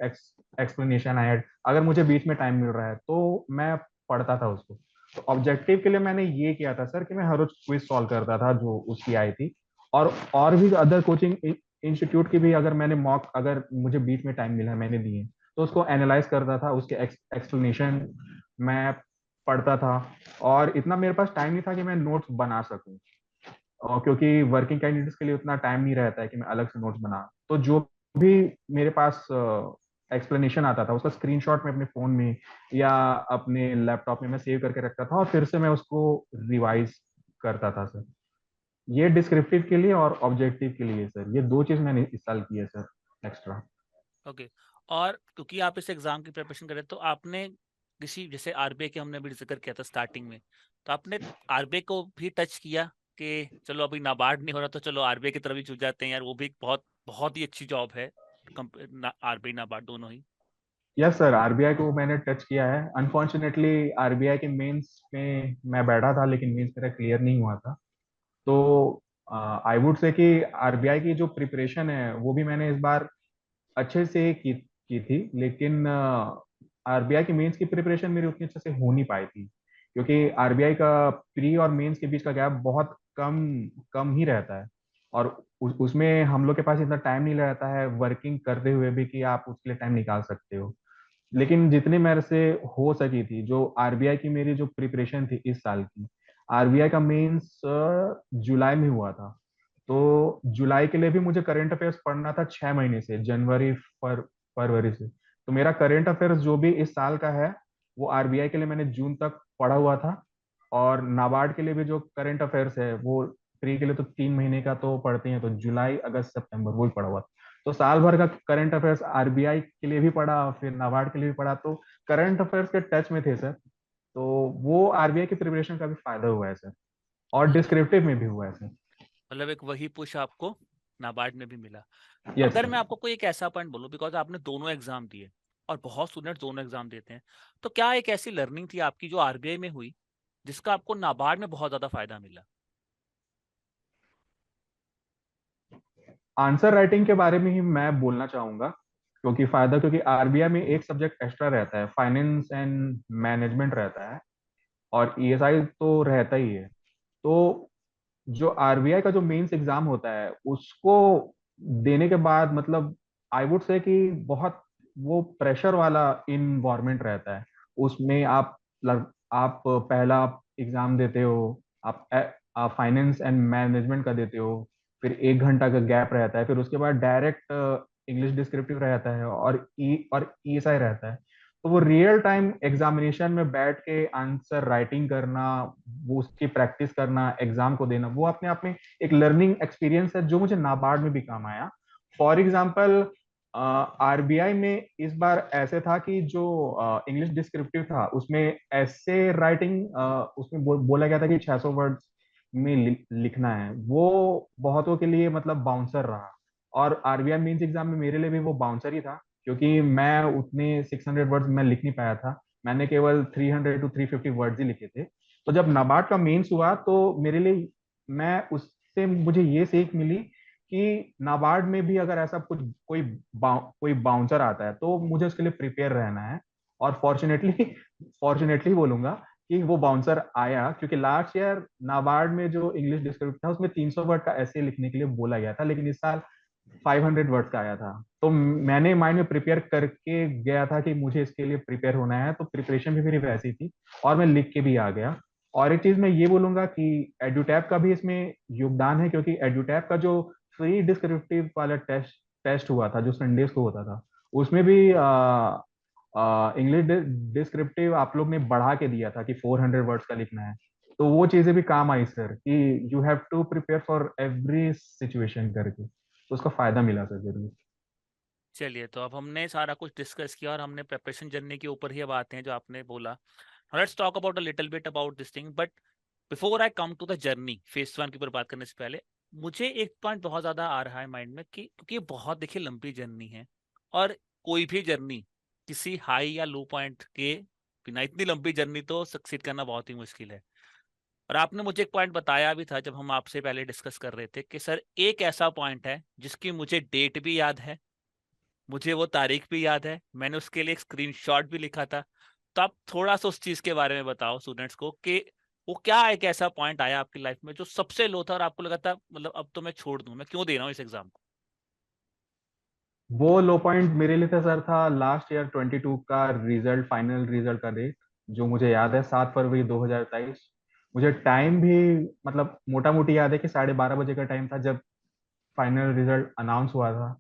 एक्सप्लेनेशन आया, अगर मुझे बीच में टाइम मिल रहा है तो मैं पढ़ता था उसको। तो ऑब्जेक्टिव के लिए मैंने ये किया था सर कि मैं हर रोज क्विज सॉल्व करता था जो उसकी आई थी। और भी अदर कोचिंग इंस्टीट्यूट की भी अगर मैंने मॉक, अगर मुझे बीच में टाइम मिला मैंने दिए, तो उसको एनालाइज करता था, उसके एक्सप्लेनेशन मैं पढ़ता था। और इतना मेरे पास टाइम नहीं था कि मैं नोट्स बना सकूं, और क्योंकि वर्किंग कैंडिडेट्स के लिए उतना टाइम नहीं रहता है कि मैं अलग से नोट्स बना। तो जो भी मेरे पास एक्सप्लेनेशन आता था उसका स्क्रीनशॉट में अपने फोन में या अपने लैपटॉप में मैं सेव करके रखता था, और फिर से मैं उसको रिवाइज करता था सर। ये डिस्क्रिप्टिव के लिए और ऑब्जेक्टिव के लिए सर, ये दो चीज मैंने इस साल की है सर एक्स्ट्रा। ओके। और क्योंकि आप इस एग्जाम की प्रिपरेशन कर रहे हैं तो आपने किसी, जैसे आरबीआई के हमने भी जिक्र किया था स्टार्टिंग में, तो आपने आरबीआई को भी टच किया कि चलो अभी नाबार्ड नहीं हो रहा तो चलो आरबीआई की तरफ ही चुन जाते हैं यार, वो भी एक बहुत बहुत ही अच्छी जॉब है, आरबीआई नाबार्ड दोनों ही। यस सर, आरबीआई को मैंने टच किया है। अनफॉर्चुनेटली आरबीआई के मेंस में मैं बैठा था, लेकिन मेंस मेरा क्लियर नहीं हुआ था। तो आई वुड से कि आरबीआई की जो प्रिपरेशन है वो भी मैंने इस बार अच्छे से की थी, लेकिन आरबीआई की मेंस की प्रिपरेशन मेरी उतनी अच्छे से हो नहीं पाई थी, क्योंकि आरबीआई का प्री और मेंस के बीच का गैप बहुत कम कम ही रहता है। और उसमें हम लोग के पास इतना टाइम नहीं रहता है वर्किंग करते हुए भी कि आप उसके लिए टाइम निकाल सकते हो। लेकिन जितनी मेरे से हो सकी थी, जो आरबीआई की मेरी जो प्रिपरेशन थी इस साल की, आरबीआई का मेंस जुलाई में हुआ था। तो जुलाई के लिए भी मुझे करंट अफेयर्स पढ़ना था 6 महीने से, जनवरी फरवरी से। तो मेरा करंट अफेयर्स जो भी इस साल का है वो आरबीआई के लिए मैंने जून तक पढ़ा हुआ था। और नाबार्ड के लिए भी जो करंट अफेयर्स है वो प्री के लिए तो 3 महीने का तो पढ़ते हैं, तो जुलाई अगस्त सितंबर वो ही पढ़ा हुआ था। तो साल भर का करंट अफेयर्स आरबीआई के लिए भी पढ़ा, फिर नाबार्ड के लिए भी पढ़ा, तो करंट अफेयर्स के टच में थे सर। तो वो आरबीआई की प्रिपरेशन का भी फायदा हुआ है सर, और मतलब डिस्क्रिप्टिव में भी हुआ है सर। मतलब एक वही पुश आपको नाबार्ड में भी मिला। यस अगर सर। मैं आपको कोई एक ऐसा पॉइंट बोलूं, बिकॉज आपने दोनों एग्जाम दिए और बहुत स्टूडेंट्स दोनों एग्जाम देते हैं, तो क्या एक ऐसी लर्निंग थी आपकी जो आरबीआई में हुई जिसका आपको नाबार्ड में बहुत ज्यादा फायदा मिला? आंसर राइटिंग के बारे में ही मैं बोलना चाहूंगा, क्योंकि फायदा, क्योंकि आरबीआई में एक सब्जेक्ट एक्स्ट्रा रहता है, फाइनेंस एंड मैनेजमेंट रहता है, और ईएसआई तो रहता ही है। तो जो आरबीआई का जो मेंस एग्जाम होता है उसको देने के बाद, मतलब आई वुड से कि बहुत वो प्रेशर वाला इन्वायरमेंट रहता है। उसमें आप पहला एग्जाम देते हो, आप फाइनेंस एंड मैनेजमेंट का देते हो, फिर 1 घंटा का गैप रहता है, फिर उसके बाद डायरेक्ट इंग्लिश डिस्क्रिप्टिव रहता है, और ईएसआई रहता है। तो वो रियल टाइम एग्जामिनेशन में बैठ के आंसर राइटिंग करना, वो उसकी प्रैक्टिस करना, एग्जाम को देना, वो अपने आप में एक लर्निंग एक्सपीरियंस है जो मुझे नाबार्ड में भी काम आया। फॉर एग्जाम्पल आरबीआई में इस बार ऐसे था कि जो इंग्लिश डिस्क्रिप्टिव था उसमें ऐसे राइटिंग, उसमें बोला गया था कि 600 वर्ड्स में लिखना है। वो बहुतों के लिए मतलब बाउंसर रहा, और आरबीआई मेंस एग्जाम में मेरे लिए भी वो बाउंसर ही था, क्योंकि मैं उतने 600 वर्ड्स मैं लिख नहीं पाया था। मैंने केवल 300 to 350 वर्ड्स ही लिखे थे। तो जब नाबार्ड का मेंस हुआ तो मेरे लिए, मैं उससे मुझे ये सीख मिली कि नाबार्ड में भी अगर ऐसा कुछ कोई बाउंसर आता है तो मुझे उसके लिए प्रिपेयर रहना है। और फॉर्चुनेटली फॉर्चुनेटली बोलूंगा कि वो बाउंसर आया, क्योंकि लास्ट ईयर नाबार्ड में जो इंग्लिश डिस्क्रिप्टिव था उसमें 300 वर्ड का ऐसे लिखने के लिए बोला गया था, लेकिन इस साल 500 वर्ड्स का आया था। तो मैंने माइंड में प्रिपेयर करके गया था कि मुझे इसके लिए प्रिपेयर होना है, तो प्रिपरेशन भी मेरी वैसी थी, और मैं लिख के भी आ गया। और एक चीज मैं ये बोलूंगा कि एडुटैप का भी इसमें योगदान है, क्योंकि एडुटैप का जो फ्री डिस्क्रिप्टिव वाला टेस्ट टेस्ट हुआ था जो संडेज को होता था, उसमें भी इंग्लिश डिस्क्रिप्टिव आप लोग ने बढ़ा के दिया था कि 400 वर्ड्स का लिखना है। तो वो चीजें भी काम आई सर, कि you have to prepare for every situation करके, तो उसका फायदा मिला सर जरूर। चलिए, तो अब हमने सारा कुछ डिस्कस किया और हमने प्रिपरेशन जर्नी के ऊपर ही अब आते हैं जो आपने बोला। Let's talk about a little bit about this thing, but before I come to the journey phase one के ऊपर बात करने से पहले मुझे एक पॉइंट बहुत ज्यादा आ रहा है माइंड में कि क्योंकि ये बहुत देखिए लंबी जर्नी है, और कोई भी जर्नी किसी हाई या लो पॉइंट के बिना, इतनी लंबी जर्नी तो सक्सीड करना बहुत ही मुश्किल है। और आपने मुझे एक पॉइंट बताया भी था जब हम आपसे पहले डिस्कस कर रहे थे कि सर एक ऐसा पॉइंट है जिसकी मुझे डेट भी याद है, मुझे वो तारीख भी याद है, मैंने उसके लिए एक स्क्रीनशॉट भी लिखा था। तो आप थोड़ा सा उस चीज के बारे में बताओ स्टूडेंट्स को कि वो क्या एक ऐसा पॉइंट आया आपकी लाइफ में जो सबसे लो था और आपको लगा था मतलब अब तो मैं छोड़ दूं, मैं क्यों दे रहा हूँ इस एग्जाम को। वो लो पॉइंट मेरे लिए था सर, था लास्ट ईयर 22 का रिजल्ट, फाइनल रिजल्ट का डेट, जो मुझे याद है 7 फरवरी 2023। मुझे टाइम भी मतलब मोटा मोटी याद है कि 12:30 बजे का टाइम था जब फाइनल रिजल्ट अनाउंस हुआ था।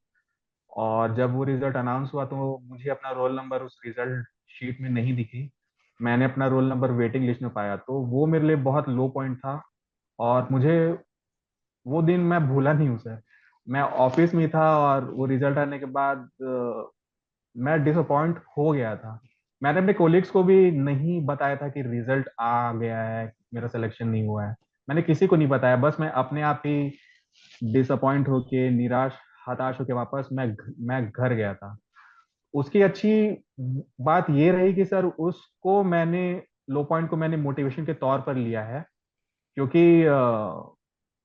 और जब वो रिजल्ट अनाउंस हुआ तो मुझे अपना रोल नंबर उस रिजल्ट शीट में नहीं दिखी। मैंने अपना रोल नंबर वेटिंग लिस्ट में पाया, तो वो मेरे लिए बहुत लो पॉइंट था। और मुझे वो दिन मैं भूला नहीं हूँ सर। मैं ऑफिस में था और वो रिजल्ट आने के बाद मैं डिसअपॉइंट हो गया था। मैंने अपने कोलिग्स को भी नहीं बताया था कि रिजल्ट आ गया है, मेरा सिलेक्शन नहीं हुआ है। मैंने किसी को नहीं बताया, बस मैं अपने आप ही डिसअपॉइंट होके, निराश, हताश होके वापस मैं घर गया था। उसकी अच्छी बात ये रही कि सर उसको मैंने, लो पॉइंट को मैंने मोटिवेशन के तौर पर लिया है। क्योंकि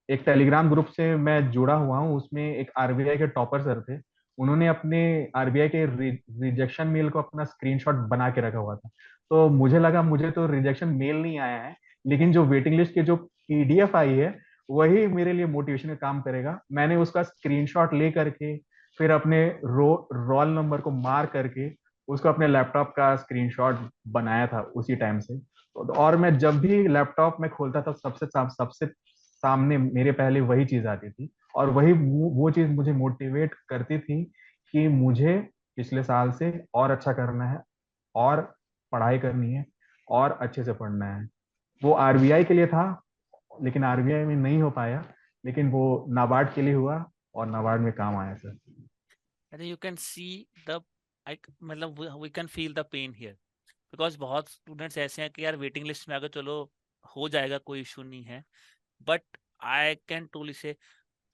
एक टेलीग्राम ग्रुप से मैं जुड़ा हुआ हूँ, उसमें एक आरबीआई के टॉपर सर थे। उन्होंने अपने आरबीआई के रिजेक्शन मेल को अपना स्क्रीनशॉट बना के रखा हुआ था। तो मुझे लगा मुझे तो रिजेक्शन मेल नहीं आया है, लेकिन जो वेटिंग लिस्ट की जो पीडीएफ आई है वही मेरे लिए मोटिवेशन का काम करेगा। मैंने उसका स्क्रीनशॉट ले करके फिर अपने रोल नंबर को मार करके उसको अपने लैपटॉप का स्क्रीनशॉट बनाया था उसी टाइम से। और मैं जब भी लैपटॉप में खोलता था सबसे सामने मेरे पहले वही चीज आती थी। और वही वो चीज मुझे मोटिवेट करती थी कि मुझे पिछले साल से और अच्छा करना है, और पढ़ाई करनी है, और अच्छे से पढ़ना है। वो आरबीआई के लिए था, लेकिन आरबीआई में नहीं हो पाया, लेकिन वो नाबार्ड के लिए हुआ और नाबार्ड में काम आया सर। अरे you can see the, I मतलब we can feel the pain here, because बहुत स्टूडेंट्स ऐसे हैं कि यार वेटिंग लिस्ट में अगर चलो हो जाएगा कोई इशू नहीं है, बट आई कैन टोली से,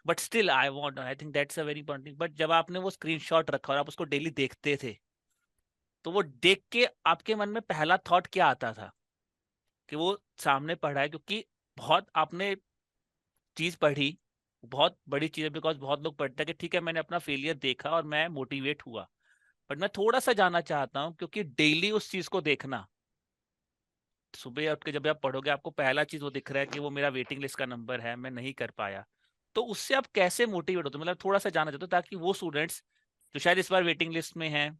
but still I want, I think that's a very important. But जब आपने वो स्क्रीनशॉट रखा और आप उसको डेली देखते थे, तो वो देख के आपके मन में पहला थॉट क्या आता था कि वो सामने पढ़ा है, क्योंकि बहुत आपने चीज पढ़ी, बहुत बड़ी चीज है, बिकॉज बहुत लोग पढ़ते हैं कि ठीक है मैंने अपना फेलियर देखा और मैं मोटिवेट हुआ। बट मैं थोड़ा सा जानना चाहता हूँ, क्योंकि डेली उस चीज को देखना, सुबह उठ के जब आप पढ़ोगे आपको पहला चीज वो दिख रहा है कि वो मेरा वेटिंग लिस्ट का नंबर है, मैं नहीं कर पाया, तो उससे आप कैसे मोटिवेट होते हो? मतलब थोड़ा सा जानना चाहते हो ताकि वो स्टूडेंट्स जो शायद इस बार वेटिंग लिस्ट में हैं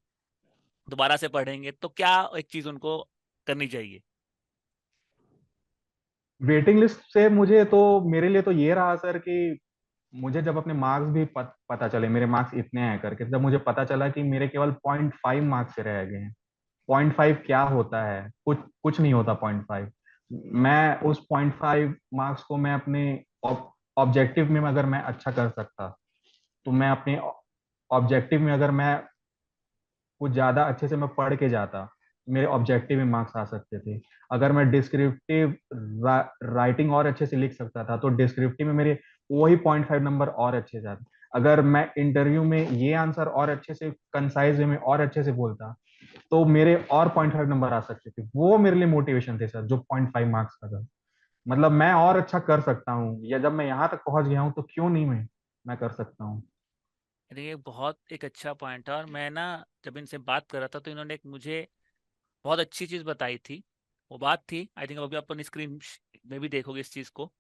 दोबारा से पढ़ेंगे तो क्या एक चीज उनको करनी चाहिए। वेटिंग लिस्ट से मुझे तो, मेरे लिए तो ये रहा सर कि मुझे जब अपने मार्क्स भी पता चले, मेरे मार्क्स इतने हैं करके, जब मुझे पता चला कि मेरे केवल 0.5 मार्क्स से रह गए हैं। 0.5 क्या होता है? कुछ कुछ नहीं होता 0.5। मैं उस 0.5 मार्क्स को मैं अपने ऑब्जेक्टिव में अगर मैं अच्छा कर सकता, तो मैं अपने ऑब्जेक्टिव में अगर मैं कुछ ज्यादा अच्छे से मैं पढ़ के जाता, मेरे ऑब्जेक्टिव में मार्क्स आ सकते थे। अगर मैं डिस्क्रिप्टिव राइटिंग और अच्छे से लिख सकता था, तो डिस्क्रिप्टिव में मेरे वही 0.5 नंबर और अच्छे से आते। अगर मैं इंटरव्यू में ये आंसर और अच्छे से कंसाइज वे में और अच्छे से बोलता, तो मेरे और 0.5 नंबर आ सकते थे। वो मेरे लिए मोटिवेशन थे सर, जो 0.5 मार्क्स का था। मतलब मैं और अच्छा कर सकता हूँ, या जब मैं यहाँ तक पहुंच गया हूँ तो क्यों नहीं मैं कर सकता हूँ। अरे ये बहुत एक अच्छा पॉइंट है, और मैं ना जब इनसे बात कर रहा था तो इन्होंने एक मुझे बहुत अच्छी चीज बताई थी। वो बात थी, आई थिंक अभी अपन स्क्रीन में भी देखोगे इस चीज को,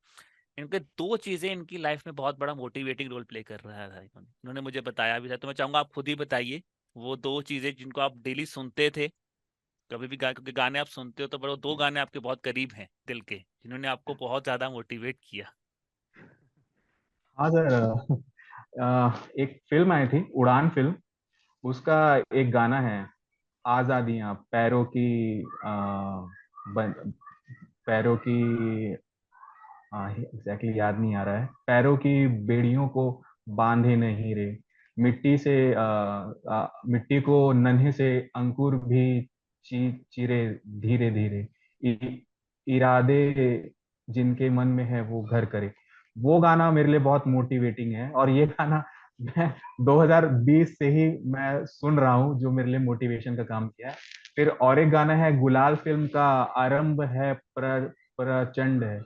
इनके दो चीजें इनकी लाइफ में बहुत बड़ा मोटिवेटिंग रोल प्ले कर रहा था, इन्होंने मुझे बताया भी था। तो मैं चाहूंगा आप खुद ही बताइए वो दो चीजें जिनको आप डेली सुनते थे, कभी भी क्योंकि गाने आप सुनते हो तो बड़े दो गाने आपके बहुत करीब हैं दिल के, जिन्होंने आपको बहुत ज्यादा मोटिवेट किया। हाँ सर, एक फिल्म आई थी, उड़ान फिल्म। उसका एक गाना है, आजादियां पैरों की, पैरों की, एग्जैक्टली याद नहीं आ रहा है। पैरों की बेड़ियों को बांधे नहीं रे, मिट्टी से मिट्टी को नन्हे से अंकुर भी चिरे धीरे धीरे, इरादे जिनके मन में है वो घर करे। वो गाना मेरे लिए बहुत मोटिवेटिंग है। और ये गाना मैं 2020 से ही मैं सुन रहा हूँ, जो मेरे लिए मोटिवेशन का काम किया है। फिर और एक गाना है गुलाल फिल्म का, आरंभ है प्रचंड है।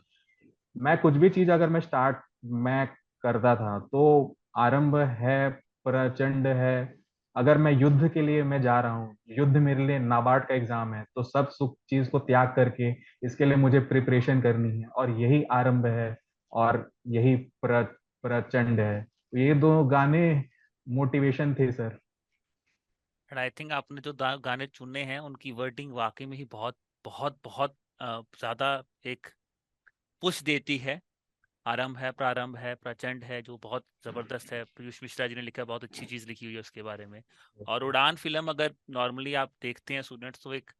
मैं कुछ भी चीज अगर मैं करता था तो आरंभ है प्रचंड है। अगर मैं युद्ध के लिए मैं जा रहा हूँ, युद्ध मेरे लिए नाबार्ड का एग्जाम है, तो सब सुख चीज को त्याग करके इसके लिए मुझे प्रिपरेशन करनी है, और यही आरंभ है और यही प्रचंड है। तो ये दो गाने मोटिवेशन थे सर। एंड आई थिंक आपने जो गाने चुने हैं उनकी वर्डिंग वाकई में ही बहुत बहुत बहुत ज्यादा एक पुश देती है। आरंभ है, प्रारंभ है, प्रचंड है, जो बहुत जबरदस्त है। पीयूष मिश्रा जी ने लिखा है, बहुत अच्छी चीज लिखी हुई है उसके बारे में। और उड़ान फिल्म अगर नॉर्मली आप देखते हैं स्टूडेंट्स, तो एक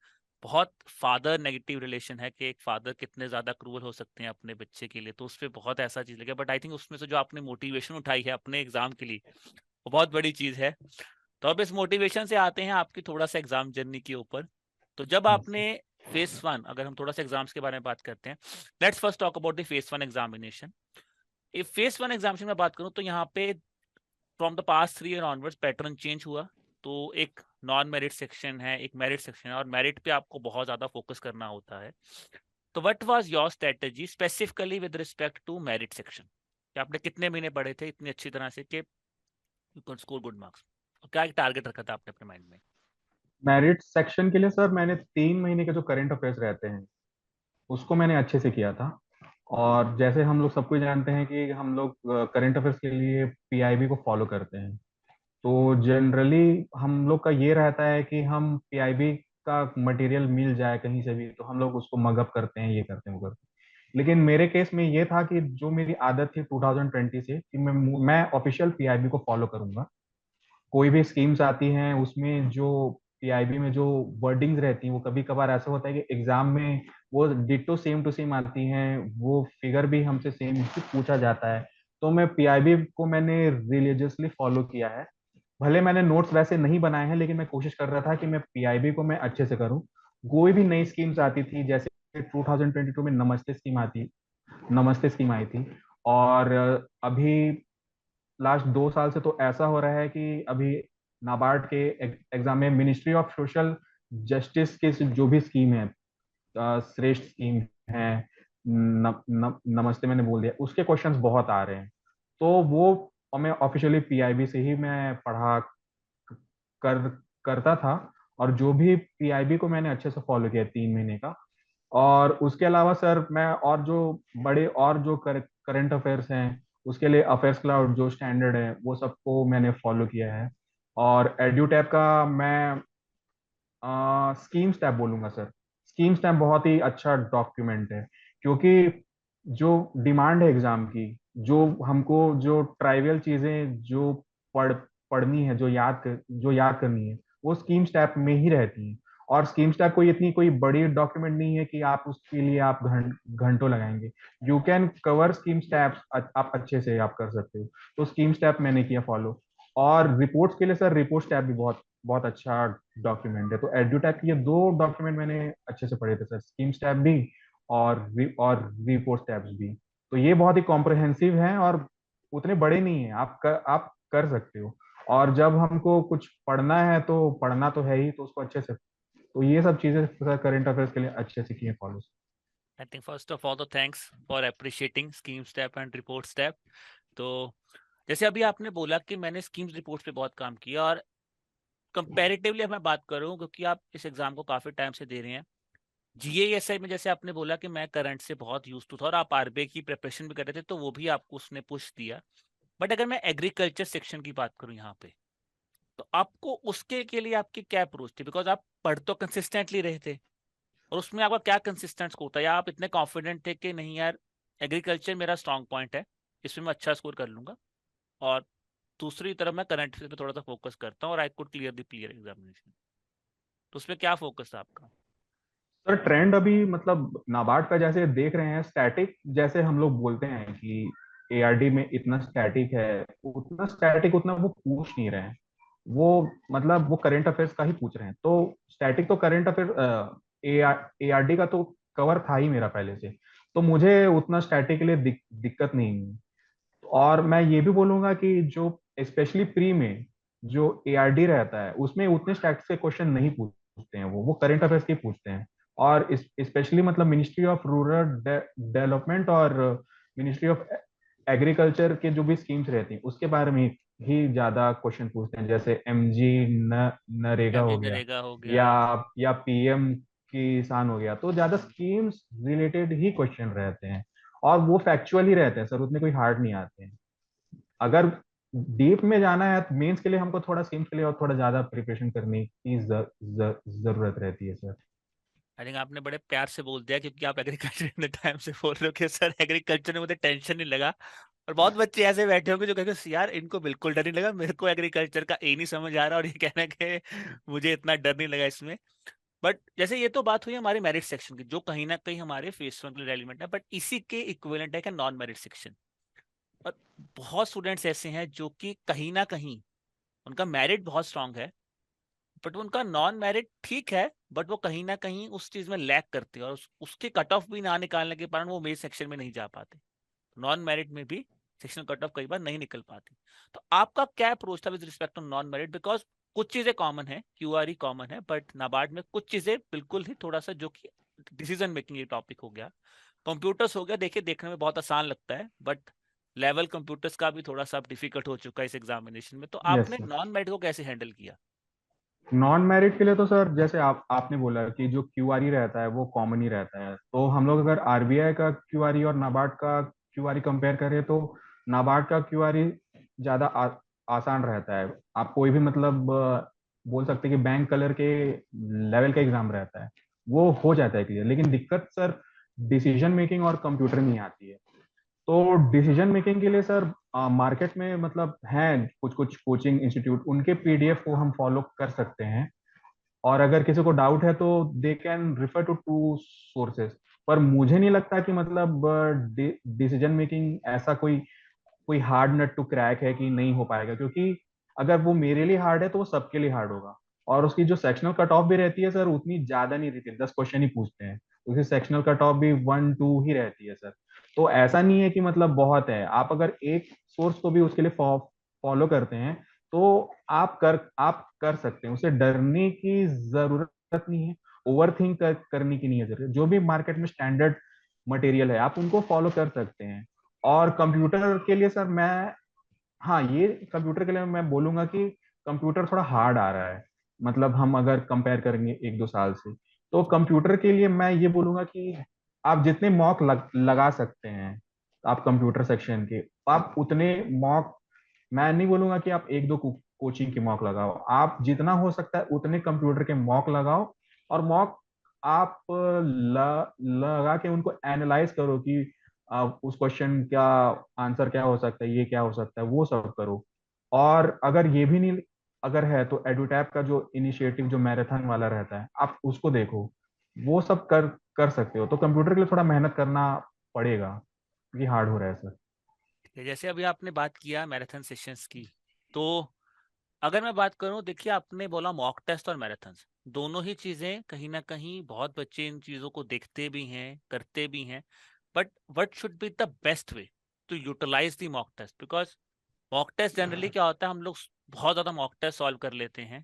बहुत फादर नेगेटिव रिलेशन है कि एक फादर कितने ज्यादा क्रूअल हो सकते हैं अपने बच्चे के लिए, तो उस पर बहुत ऐसा चीज लगा। बट आई थिंक उसमें से जो आपने मोटिवेशन उठाई है अपने एग्जाम के लिए, वो बहुत बड़ी चीज है। तो अब इस मोटिवेशन से आते हैं आपकी थोड़ा सा एग्जाम जर्नी के ऊपर। तो जब आपने फेस वन, अगर हम थोड़ा सा एग्जाम्स के बारे में बात करते हैं, let's first talk about the phase one examination. If phase one examination में बात करूं तो यहाँ पे from the past 3 year onwards pattern change हुआ। तो एक नॉन मेरिट सेक्शन है, एक मेरिट सेक्शन है, और मेरिट पे आपको बहुत ज्यादा फोकस करना होता है। तो what was your strategy specifically with respect to merit section? कि आपने कितने महीने पढ़े थे इतनी अच्छी तरह से कि you can score good marks? और क्या एक टारगेट रखा था आपने अपने माइंड में? मेरिट सेक्शन के लिए सर मैंने 3 महीने के जो करंट अफेयर्स रहते हैं उसको मैंने अच्छे से किया था। और जैसे हम लोग सबको जानते हैं कि हम लोग करंट अफेयर्स के लिए पीआईबी को फॉलो करते हैं, तो जनरली हम लोग का ये रहता है कि हम पीआईबी का मटेरियल मिल जाए कहीं से भी तो हम लोग उसको मगअप करते हैं, ये करते हैं, वो करते हैं। लेकिन मेरे केस में ये था कि जो मेरी आदत थी 2020 से कि मैं ऑफिशियल पीआईबी को फॉलो करूंगा। कोई भी स्कीम्स आती हैं उसमें जो पीआईबी में जो वर्डिंग्स रहती हैं वो कभी कभार ऐसा होता है कि एग्जाम में वो डिट्टो सेम टू सेम आती हैं, वो फिगर भी हमसे सेम ही पूछा जाता है। तो मैं पीआईबी को मैंने रिलीजियसली फॉलो किया है। भले मैंने नोट्स वैसे नहीं बनाए हैं, लेकिन मैं कोशिश कर रहा था कि मैं पीआईबी को मैं अच्छे से करूं। कोई भी नई स्कीम्स आती थी, जैसे 2022 में नमस्ते स्कीम आई थी। और अभी लास्ट 2 साल से तो ऐसा हो रहा है कि अभी नाबार्ड के एग्जाम में मिनिस्ट्री ऑफ सोशल जस्टिस के जो भी स्कीम है, श्रेष्ठ स्कीम है, नमस्ते मैंने बोल दिया, उसके क्वेश्चंस बहुत आ रहे हैं। तो वो और मैं ऑफिशियली पीआईबी से ही मैं पढ़ा कर करता था। और जो भी पीआईबी को मैंने अच्छे से फॉलो किया 3 महीने का। और उसके अलावा सर मैं और जो बड़े और जो करंट अफेयर्स हैं उसके लिए अफेयर्स क्लाउड जो स्टैंडर्ड है वो सबको मैंने फॉलो किया है। और एड्यूटैब का मैं स्कीम स्टैप बोलूंगा सर। स्कीम स्टैप बहुत ही अच्छा डॉक्यूमेंट है, क्योंकि जो डिमांड है एग्जाम की, जो हमको जो ट्राइवियल चीजें जो पढ़ पढ़नी है, जो याद करनी है, वो स्कीम स्टैप में ही रहती है। और स्कीम स्टैप कोई इतनी कोई बड़ी डॉक्यूमेंट नहीं है कि आप उसके लिए आप घंटों लगाएंगे। You can cover scheme steps, आप अच्छे से आप कर सकते हो। तो स्कीम स्टैप मैंने किया फॉलो। और रिपोर्ट्स के लिए सर रिपोर्ट स्टैप भी बहुत बहुत अच्छा डॉक्यूमेंट है। तो एड्यूटैक के ये 2 डॉक्यूमेंट मैंने अच्छे से पढ़े थे सर, स्कीम स्टैप भी और रिपोर्ट स्टैप्स भी। तो ये बहुत ही कॉम्प्रहेंसिव हैं और उतने बड़े नहीं है, आप कर सकते हो। और जब हमको कुछ पढ़ना है तो पढ़ना तो है ही, तो उसको अच्छे से, तो ये सब चीजें सर करंट अफेयर्स के लिए अच्छे से किए follow. I think first of all तो thanks for appreciating scheme step and report step. तो जैसे अभी आपने बोला कि मैंने स्कीम्स रिपोर्ट्स पे बहुत काम किया, और कंपैरेटिवली मैं बात करूं क्योंकि आप इस एग्जाम को काफी टाइम से दे रहे हैं, जीएएसआई में जैसे आपने बोला कि मैं करंट से बहुत यूज टू था और आप आरबीआई की प्रिपरेशन भी कर रहे थे, तो वो भी आपको उसने पुश दिया। बट अगर मैं एग्रीकल्चर सेक्शन की बात करूं यहाँ पे, तो आपको उसके के लिए आपकी क्या अप्रोच थी? बिकॉज आप पढ़ तो कंसिस्टेंटली रहे थे, और उसमें आपका क्या कंसिस्टेंट स्कोर था, या आप इतने कॉन्फिडेंट थे कि नहीं यार, एग्रीकल्चर मेरा स्ट्रॉन्ग पॉइंट है, इसमें मैं अच्छा स्कोर कर लूंगा, और दूसरी तरफ मैं करंट पे थोड़ा सा फोकस करता हूँ और आई कुड क्लियर एग्जामिनेशन? तो उसमें क्या फोकस था आपका? सर ट्रेंड अभी मतलब नाबार्ड का जैसे देख रहे हैं स्टैटिक, जैसे हम लोग बोलते हैं कि एआरडी में इतना स्टैटिक है, उतना स्टैटिक उतना वो पूछ नहीं रहे हैं। वो मतलब वो करंट अफेयर्स का ही पूछ रहे हैं। तो स्टैटिक तो करंट अफेयर एआरडी का तो कवर था ही मेरा पहले से, तो मुझे उतना स्टैटिक के लिए दिक्कत नहीं हुई। और मैं ये भी बोलूंगा कि जो स्पेशली प्री में जो एआरडी रहता है उसमें उतने स्टैटिक्स के क्वेश्चन नहीं पूछते हैं, वो करंट अफेयर्स के पूछते हैं। और स्पेशली मतलब मिनिस्ट्री ऑफ रूरल डेवलपमेंट और मिनिस्ट्री ऑफ एग्रीकल्चर के जो भी स्कीम्स रहती हैं उसके बारे में ही ज्यादा क्वेश्चन पूछते हैं, जैसे एमजी नरेगा एमजी हो गया नरेगा हो गया। या पीएम किसान हो गया, तो ज्यादा स्कीम्स रिलेटेड ही क्वेश्चन रहते हैं। और वो फैक्चुअल ही रहते हैं सर, उतने कोई हार्ड नहीं आते हैं। अगर डीप में जाना है मेंस के लिए हमको थोड़ा स्कीम्स के लिए और थोड़ा ज्यादा प्रिपरेशन करने की जरूरत रहती है सर। आई थिंक आपने बड़े प्यार से बोल दिया, क्योंकि आप एग्रीकल्चर इतने टाइम से बोल रहे हो कि सर एग्रीकल्चर में मुझे टेंशन नहीं लगा। और बहुत बच्चे ऐसे बैठे होंगे जो कहेंगे यार इनको बिल्कुल डर नहीं लगा, मेरे को एग्रीकल्चर का ए नहीं समझ आ रहा, और ये कहना कि मुझे इतना डर नहीं लगा इसमें। बट जैसे ये तो बात हुई हमारे मेरिट सेक्शन की, जो कहीं ना कहीं हमारे फेस वन के लिए रेलिवेंट है, बट इसी के इक्विवेलेंट है कि नॉन मेरिट सेक्शन। और बहुत स्टूडेंट्स ऐसे हैं जो कि कहीं ना कहीं उनका मेरिट बहुत स्ट्रांग है, बट उनका नॉन मेरिट ठीक है, बट वो कहीं ना कहीं उस चीज में लैक करते हैं, और उसके कट ऑफ भी ना निकालने के कारण वो मेन सेक्शन में नहीं जा पाते। नॉन मेरिट में भी सेक्शन कट ऑफ कई बार नहीं निकल पाती। तो आपका क्या अप्रोच था with respect to non merit? Because कुछ चीजें कॉमन है, क्यूआरई कॉमन है, बट नाबार्ड में कुछ चीजें बिल्कुल ही थोड़ा सा, जो कि डिसीजन मेकिंग ये टॉपिक हो गया, कंप्यूटर्स हो गया, देखिए देखने में बहुत आसान लगता है, बट लेवल कंप्यूटर्स का भी थोड़ा सा डिफिकल्ट हो चुका है इस एग्जामिनेशन में। तो यस आपने सर। नॉन मेरिट को कैसे हैंडल किया? नॉन मैरिड के लिए तो सर जैसे आपने बोला कि जो क्यूआरई रहता है वो कॉमन ही रहता है, तो हम लोग अगर आरबीआई का क्यूआरई और नाबार्ड का क्यूआरई कंपेयर करें तो नाबार्ड का क्यूआरई ज्यादा आसान रहता है। आप कोई भी मतलब बोल सकते हैं कि बैंक कलर के लेवल का एग्जाम रहता है, वो हो जाता है क्लियर। लेकिन दिक्कत सर डिसीजन मेकिंग और कंप्यूटर में आती है। तो डिसीजन मेकिंग के लिए सर मार्केट में मतलब हैं कुछ कुछ कोचिंग इंस्टीट्यूट, उनके पीडीएफ को हम फॉलो कर सकते हैं। और अगर किसी को डाउट है तो they can refer to two sources. पर मुझे नहीं लगता कि मतलब डिसीजन मेकिंग ऐसा कोई कोई हार्ड नट टू क्रैक है कि नहीं हो पाएगा, क्योंकि अगर वो मेरे लिए हार्ड है तो वो सबके लिए हार्ड होगा। और उसकी जो सेक्शनल कट ऑफ भी रहती है सर उतनी ज्यादा नहीं रहती है, 10 क्वेश्चन ही पूछते हैं। उसकी सेक्शनल कट ऑफ भी 1-2 ही रहती है सर। तो ऐसा नहीं है कि मतलब बहुत है, आप अगर एक सोर्स को भी उसके लिए फॉलो करते हैं तो आप कर सकते हैं, उसे डरने की जरूरत नहीं है। ओवर थिंक करने की नहीं है जरूरत। जो भी मार्केट में स्टैंडर्ड मटेरियल है आप उनको फॉलो कर सकते हैं। और कंप्यूटर के लिए सर मैं, हाँ ये कंप्यूटर के लिए मैं बोलूंगा कि कंप्यूटर थोड़ा हार्ड आ रहा है। मतलब हम अगर कंपेयर करेंगे 1-2 साल से, तो कंप्यूटर के लिए मैं ये बोलूंगा कि आप जितने मॉक लगा सकते हैं आप कंप्यूटर सेक्शन के, आप उतने मॉक, मैं नहीं बोलूंगा कि आप 1-2 कोचिंग के मॉक लगाओ, आप जितना हो सकता है उतने कंप्यूटर के मॉक लगाओ। और मॉक आप लगा के उनको एनालाइज करो कि उस क्वेश्चन का आंसर क्या हो सकता है, ये क्या हो सकता है, वो सब करो। और अगर ये भी नहीं अगर है तो एडुटैप का जो इनिशिएटिव जो मैराथन वाला रहता है आप उसको देखो, वो सब कर कर सकते हो। तो कंप्यूटर के लिए थोड़ा मेहनत करना पड़ेगा क्योंकि हार्ड हो रहा है सर। जैसे अभी आपने बात किया मैराथन सेशंस की, तो अगर मैं बात करूं, देखिए आपने बोला मॉक टेस्ट और मैराथन, दोनों ही चीजें कहीं ना कहीं बहुत बच्चे इन चीजों को देखते भी हैं, करते भी हैं, but what should be the best way to utilise the mock test? Because mock test generally क्या होता है, हम लोग बहुत ज्यादा मॉक टेस्ट सॉल्व कर लेते हैं,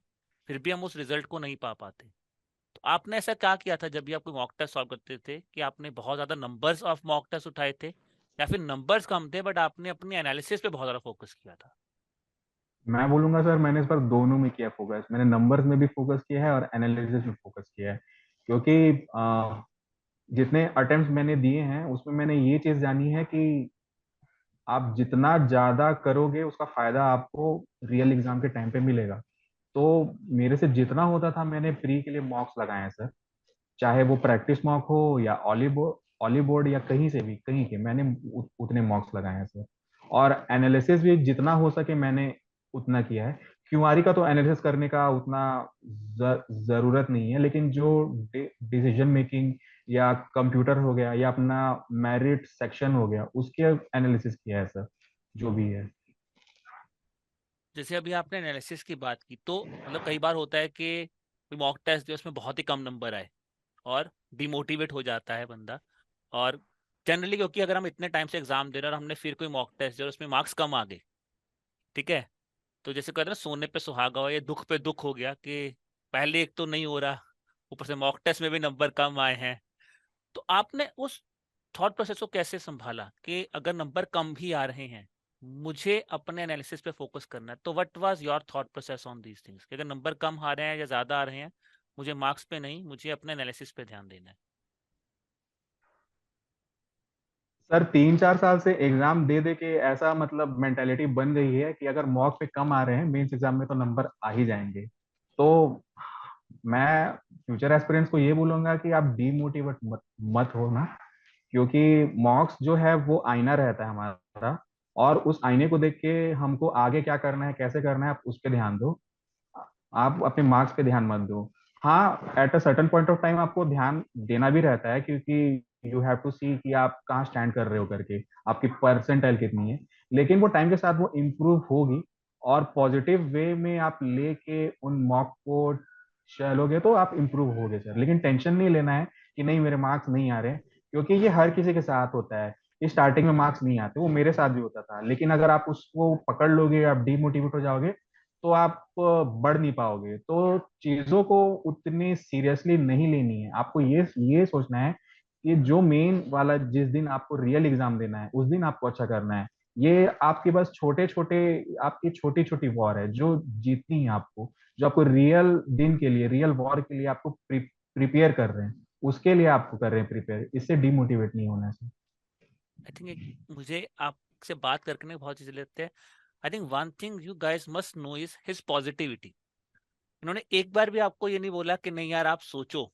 फिर भी हम उस रिजल्ट को नहीं पा पाते। तो आपने ऐसा क्या किया था जब भी आप कोई मॉक टेस्ट सॉल्व करते थे, कि आपने बहुत ज्यादा नंबर्स ऑफ मॉक टेस्ट उठाए थे, या फिर नंबर्स कम थे बट आपने अपनी एनालिसिस पे बहुत ज्यादा फोकस किया था? मैं बोलूंगा सर मैंने इस बार दोनों में किया फोकस, मैंने नंबर्स में भी फोकस किया है और एनालिसिस में फोकस किया है। क्योंकि जितने अटेम्प्ट मैंने दिए हैं उसमें मैंने ये चीज जानी है कि आप जितना ज्यादा करोगे उसका फायदा आपको रियल एग्जाम के टाइम पे मिलेगा। तो मेरे से जितना होता था मैंने प्री के लिए मॉक्स लगाए हैं सर, चाहे वो प्रैक्टिस मॉक हो या ऑली बोर्ड या कहीं से भी कहीं के, मैंने उतने मॉक्स लगाए हैं सर। और एनालिसिस भी जितना हो सके मैंने उतना किया है। क्यूआरई का तो एनालिसिस करने का उतना जरूरत नहीं है, लेकिन जो डिसीजन मेकिंग या कंप्यूटर हो गया या अपना मेरिट सेक्शन हो गया उसके एनालिसिस किया है सर, जो भी है। जैसे अभी आपने एनालिसिस की बात की, तो मतलब कई बार होता है कि कोई मॉक टेस्ट जो उसमें बहुत ही कम नंबर आए और डिमोटिवेट हो जाता है बंदा। और जनरली क्योंकि अगर हम इतने टाइम से एग्जाम दे रहे हैं और हमने फिर कोई मॉक टेस्ट जो उसमें मार्क्स कम आ गए, ठीक है, तो जैसे कहते हैं ना, सोने पे सुहागा हो, ये दुख पे दुख हो गया कि पहले एक तो नहीं हो रहा, ऊपर से मॉक टेस्ट में भी नंबर कम आए हैं। तो आपने उस थॉट प्रोसेस को कैसे संभाला कि अगर नंबर कम भी आ रहे हैं, मुझे अपने एनालिसिस पे फोकस करना है? तो what was your thought process on these things कि अगर नंबर कम आ रहे हैं या ज्यादा आ रहे हैं, मुझे मार्क्स पे नहीं, मुझे अपने एनालिसिस पे ध्यान देना है? सर 3-4 साल से एग्जाम दे दे के ऐसा मतलब मेंटेलिटी बन गई है कि अगर मॉक पे कम आ रहे हैं मेंस एग्जाम में तो नंबर आ ही जाएंगे। तो मैं फ्यूचर एस्पिरेंट्स को ये बोलूंगा कि आप डीमोटिवेट मत हो ना, क्योंकि मॉक्स जो है वो आईना रहता है हमारा, और उस आईने को देख के हमको आगे क्या करना है कैसे करना है आप उस पर ध्यान दो, आप अपने मार्क्स पे ध्यान मत दो। हाँ, at a certain point of time आपको ध्यान देना भी रहता है, क्योंकि यू हैव टू सी कि आप कहाँ स्टैंड कर रहे हो करके, आपकी परसेंटाइल कितनी है। लेकिन वो टाइम के साथ वो इम्प्रूव होगी, और पॉजिटिव वे में आप लेके उन मॉक को चलोगे तो आप इम्प्रूव होगे सर। लेकिन टेंशन नहीं लेना है कि नहीं मेरे मार्क्स नहीं आ रहे, क्योंकि ये हर किसी के साथ होता है। स्टार्टिंग में मार्क्स नहीं आते, वो मेरे साथ भी होता था, लेकिन अगर आप उसको पकड़ लोगे, आप डीमोटिवेट हो जाओगे, तो आप बढ़ नहीं पाओगे। तो चीजों को उतनी सीरियसली नहीं लेनी है, आपको ये सोचना है कि जो मेन वाला जिस दिन आपको रियल एग्जाम देना है उस दिन आपको अच्छा करना है। ये आपके बस छोटे छोटे, आपकी छोटी छोटी वॉर है जो जीतनी है आपको, जो आपको रियल दिन के लिए, रियल वॉर के लिए आपको प्रिपेयर कर रहे हैं, उसके लिए आपको कर रहे हैं प्रिपेयर। इससे डिमोटिवेट नहीं होना है। आई थिंक मुझे आपसे बात करके ना बहुत चीजें लगते हैं। I think one thing you guys must know is his positivity. इन्होंने एक बार भी आपको ये नहीं बोला कि नहीं यार आप सोचो।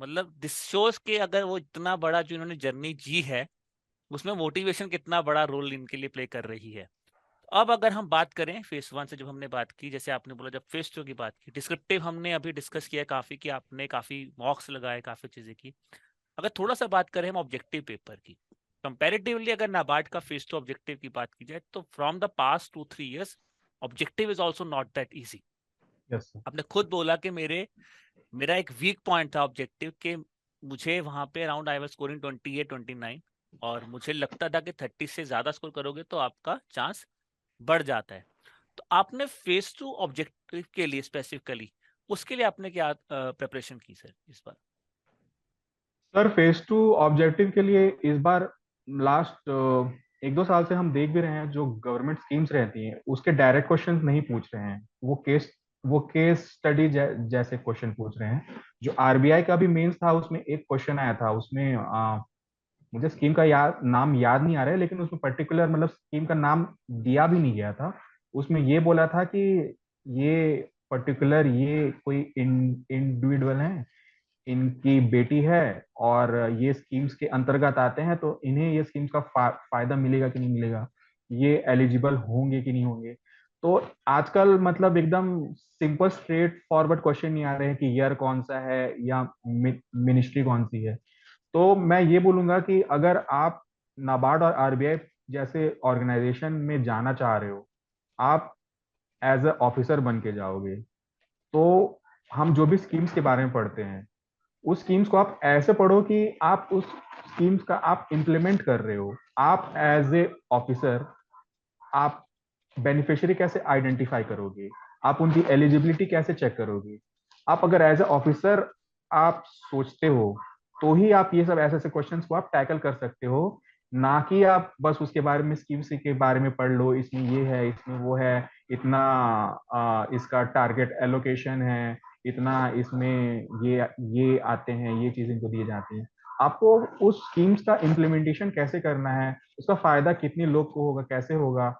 मतलब दिस शोज के अगर वो इतना बड़ा जो इन्होंने जर्नी जी है, उसमें मोटिवेशन कितना बड़ा रोल इनके लिए प्ले कर रही है। अब अगर हम बात करें फेस वन से, जब हमने बात की, जैसे आपने बोला, जब फेस टू की बात की, डिस्क्रिप्टिव हमने अभी डिस्कस किया काफी, कि आपने काफी मॉक्स लगाए, काफी चीजें की। अगर थोड़ा सा बात करें हम ऑब्जेक्टिव पेपर की, कंपैरेटिवली अगर नाबार्ड का फेस टू ऑब्जेक्टिव की बात की जाए, तो from the past 2-3 years objective is also not that easy. Yes sir. आपने खुद बोला कि मेरा एक वीक पॉइंट था ऑब्जेक्टिव के, मुझे वहां पे अराउंड आई वाज स्कोरिंग 28-29, और मुझे लगता था कि 30 से ज्यादा स्कोर करोगे तो आपका चांस बढ़ जाता है। तो आपने फेस टू ऑब्जेक्टिव के लिए स्पेसिफिकली, उसके लिए आपने क्या प्रिपरेशन की सर इस बार? सर फेज टू ऑब्जेक्टिव के लिए इस बार लास्ट 1-2 साल से हम देख भी रहे हैं, जो गवर्नमेंट स्कीम्स रहती हैं उसके डायरेक्ट क्वेश्चंस नहीं पूछ रहे हैं, वो केस स्टडी जैसे क्वेश्चन पूछ रहे हैं। जो आरबीआई का भी मेंस था उसमें एक क्वेश्चन आया था, उसमें मुझे स्कीम का नाम याद नहीं आ रहा है, लेकिन उसमें पर्टिकुलर मतलब स्कीम का नाम दिया भी नहीं गया था। उसमें ये बोला था कि ये पर्टिकुलर ये कोई इंडिविजुअल है, इनकी बेटी है, और ये स्कीम्स के अंतर्गत आते हैं, तो इन्हें ये स्कीम्स का फायदा मिलेगा कि नहीं मिलेगा, ये एलिजिबल होंगे कि नहीं होंगे। तो आजकल मतलब एकदम सिंपल स्ट्रेट फॉरवर्ड क्वेश्चन नहीं आ रहे हैं कि ईयर कौन सा है या मिनिस्ट्री कौन सी है। तो मैं ये बोलूंगा कि अगर आप नाबार्ड और आरबीआई जैसे ऑर्गेनाइजेशन में जाना चाह रहे हो, आप एज अ ऑफिसर बन के जाओगे, तो हम जो भी स्कीम्स के बारे में पढ़ते हैं उस स्कीम्स को आप ऐसे पढ़ो कि आप उस स्कीम्स का आप इम्प्लीमेंट कर रहे हो। आप एज ए ऑफिसर आप बेनिफिशियरी कैसे आइडेंटिफाई करोगे, आप उनकी एलिजिबिलिटी कैसे चेक करोगे। आप अगर एज ए ऑफिसर आप सोचते हो, तो ही आप ये सब ऐसे ऐसे क्वेश्चंस को आप टैकल कर सकते हो, ना कि आप बस उसके बारे में स्कीम्स के बारे में पढ़ लो, इसमें ये है इसमें वो है, इतना इसका टारगेट एलोकेशन है, इतना इसमें ये आते हैं, ये चीजें इनको दिए जाती हैं। आपको उस स्कीम्स का इम्प्लीमेंटेशन कैसे करना है, उसका फायदा कितने लोग को होगा, कैसे होगा,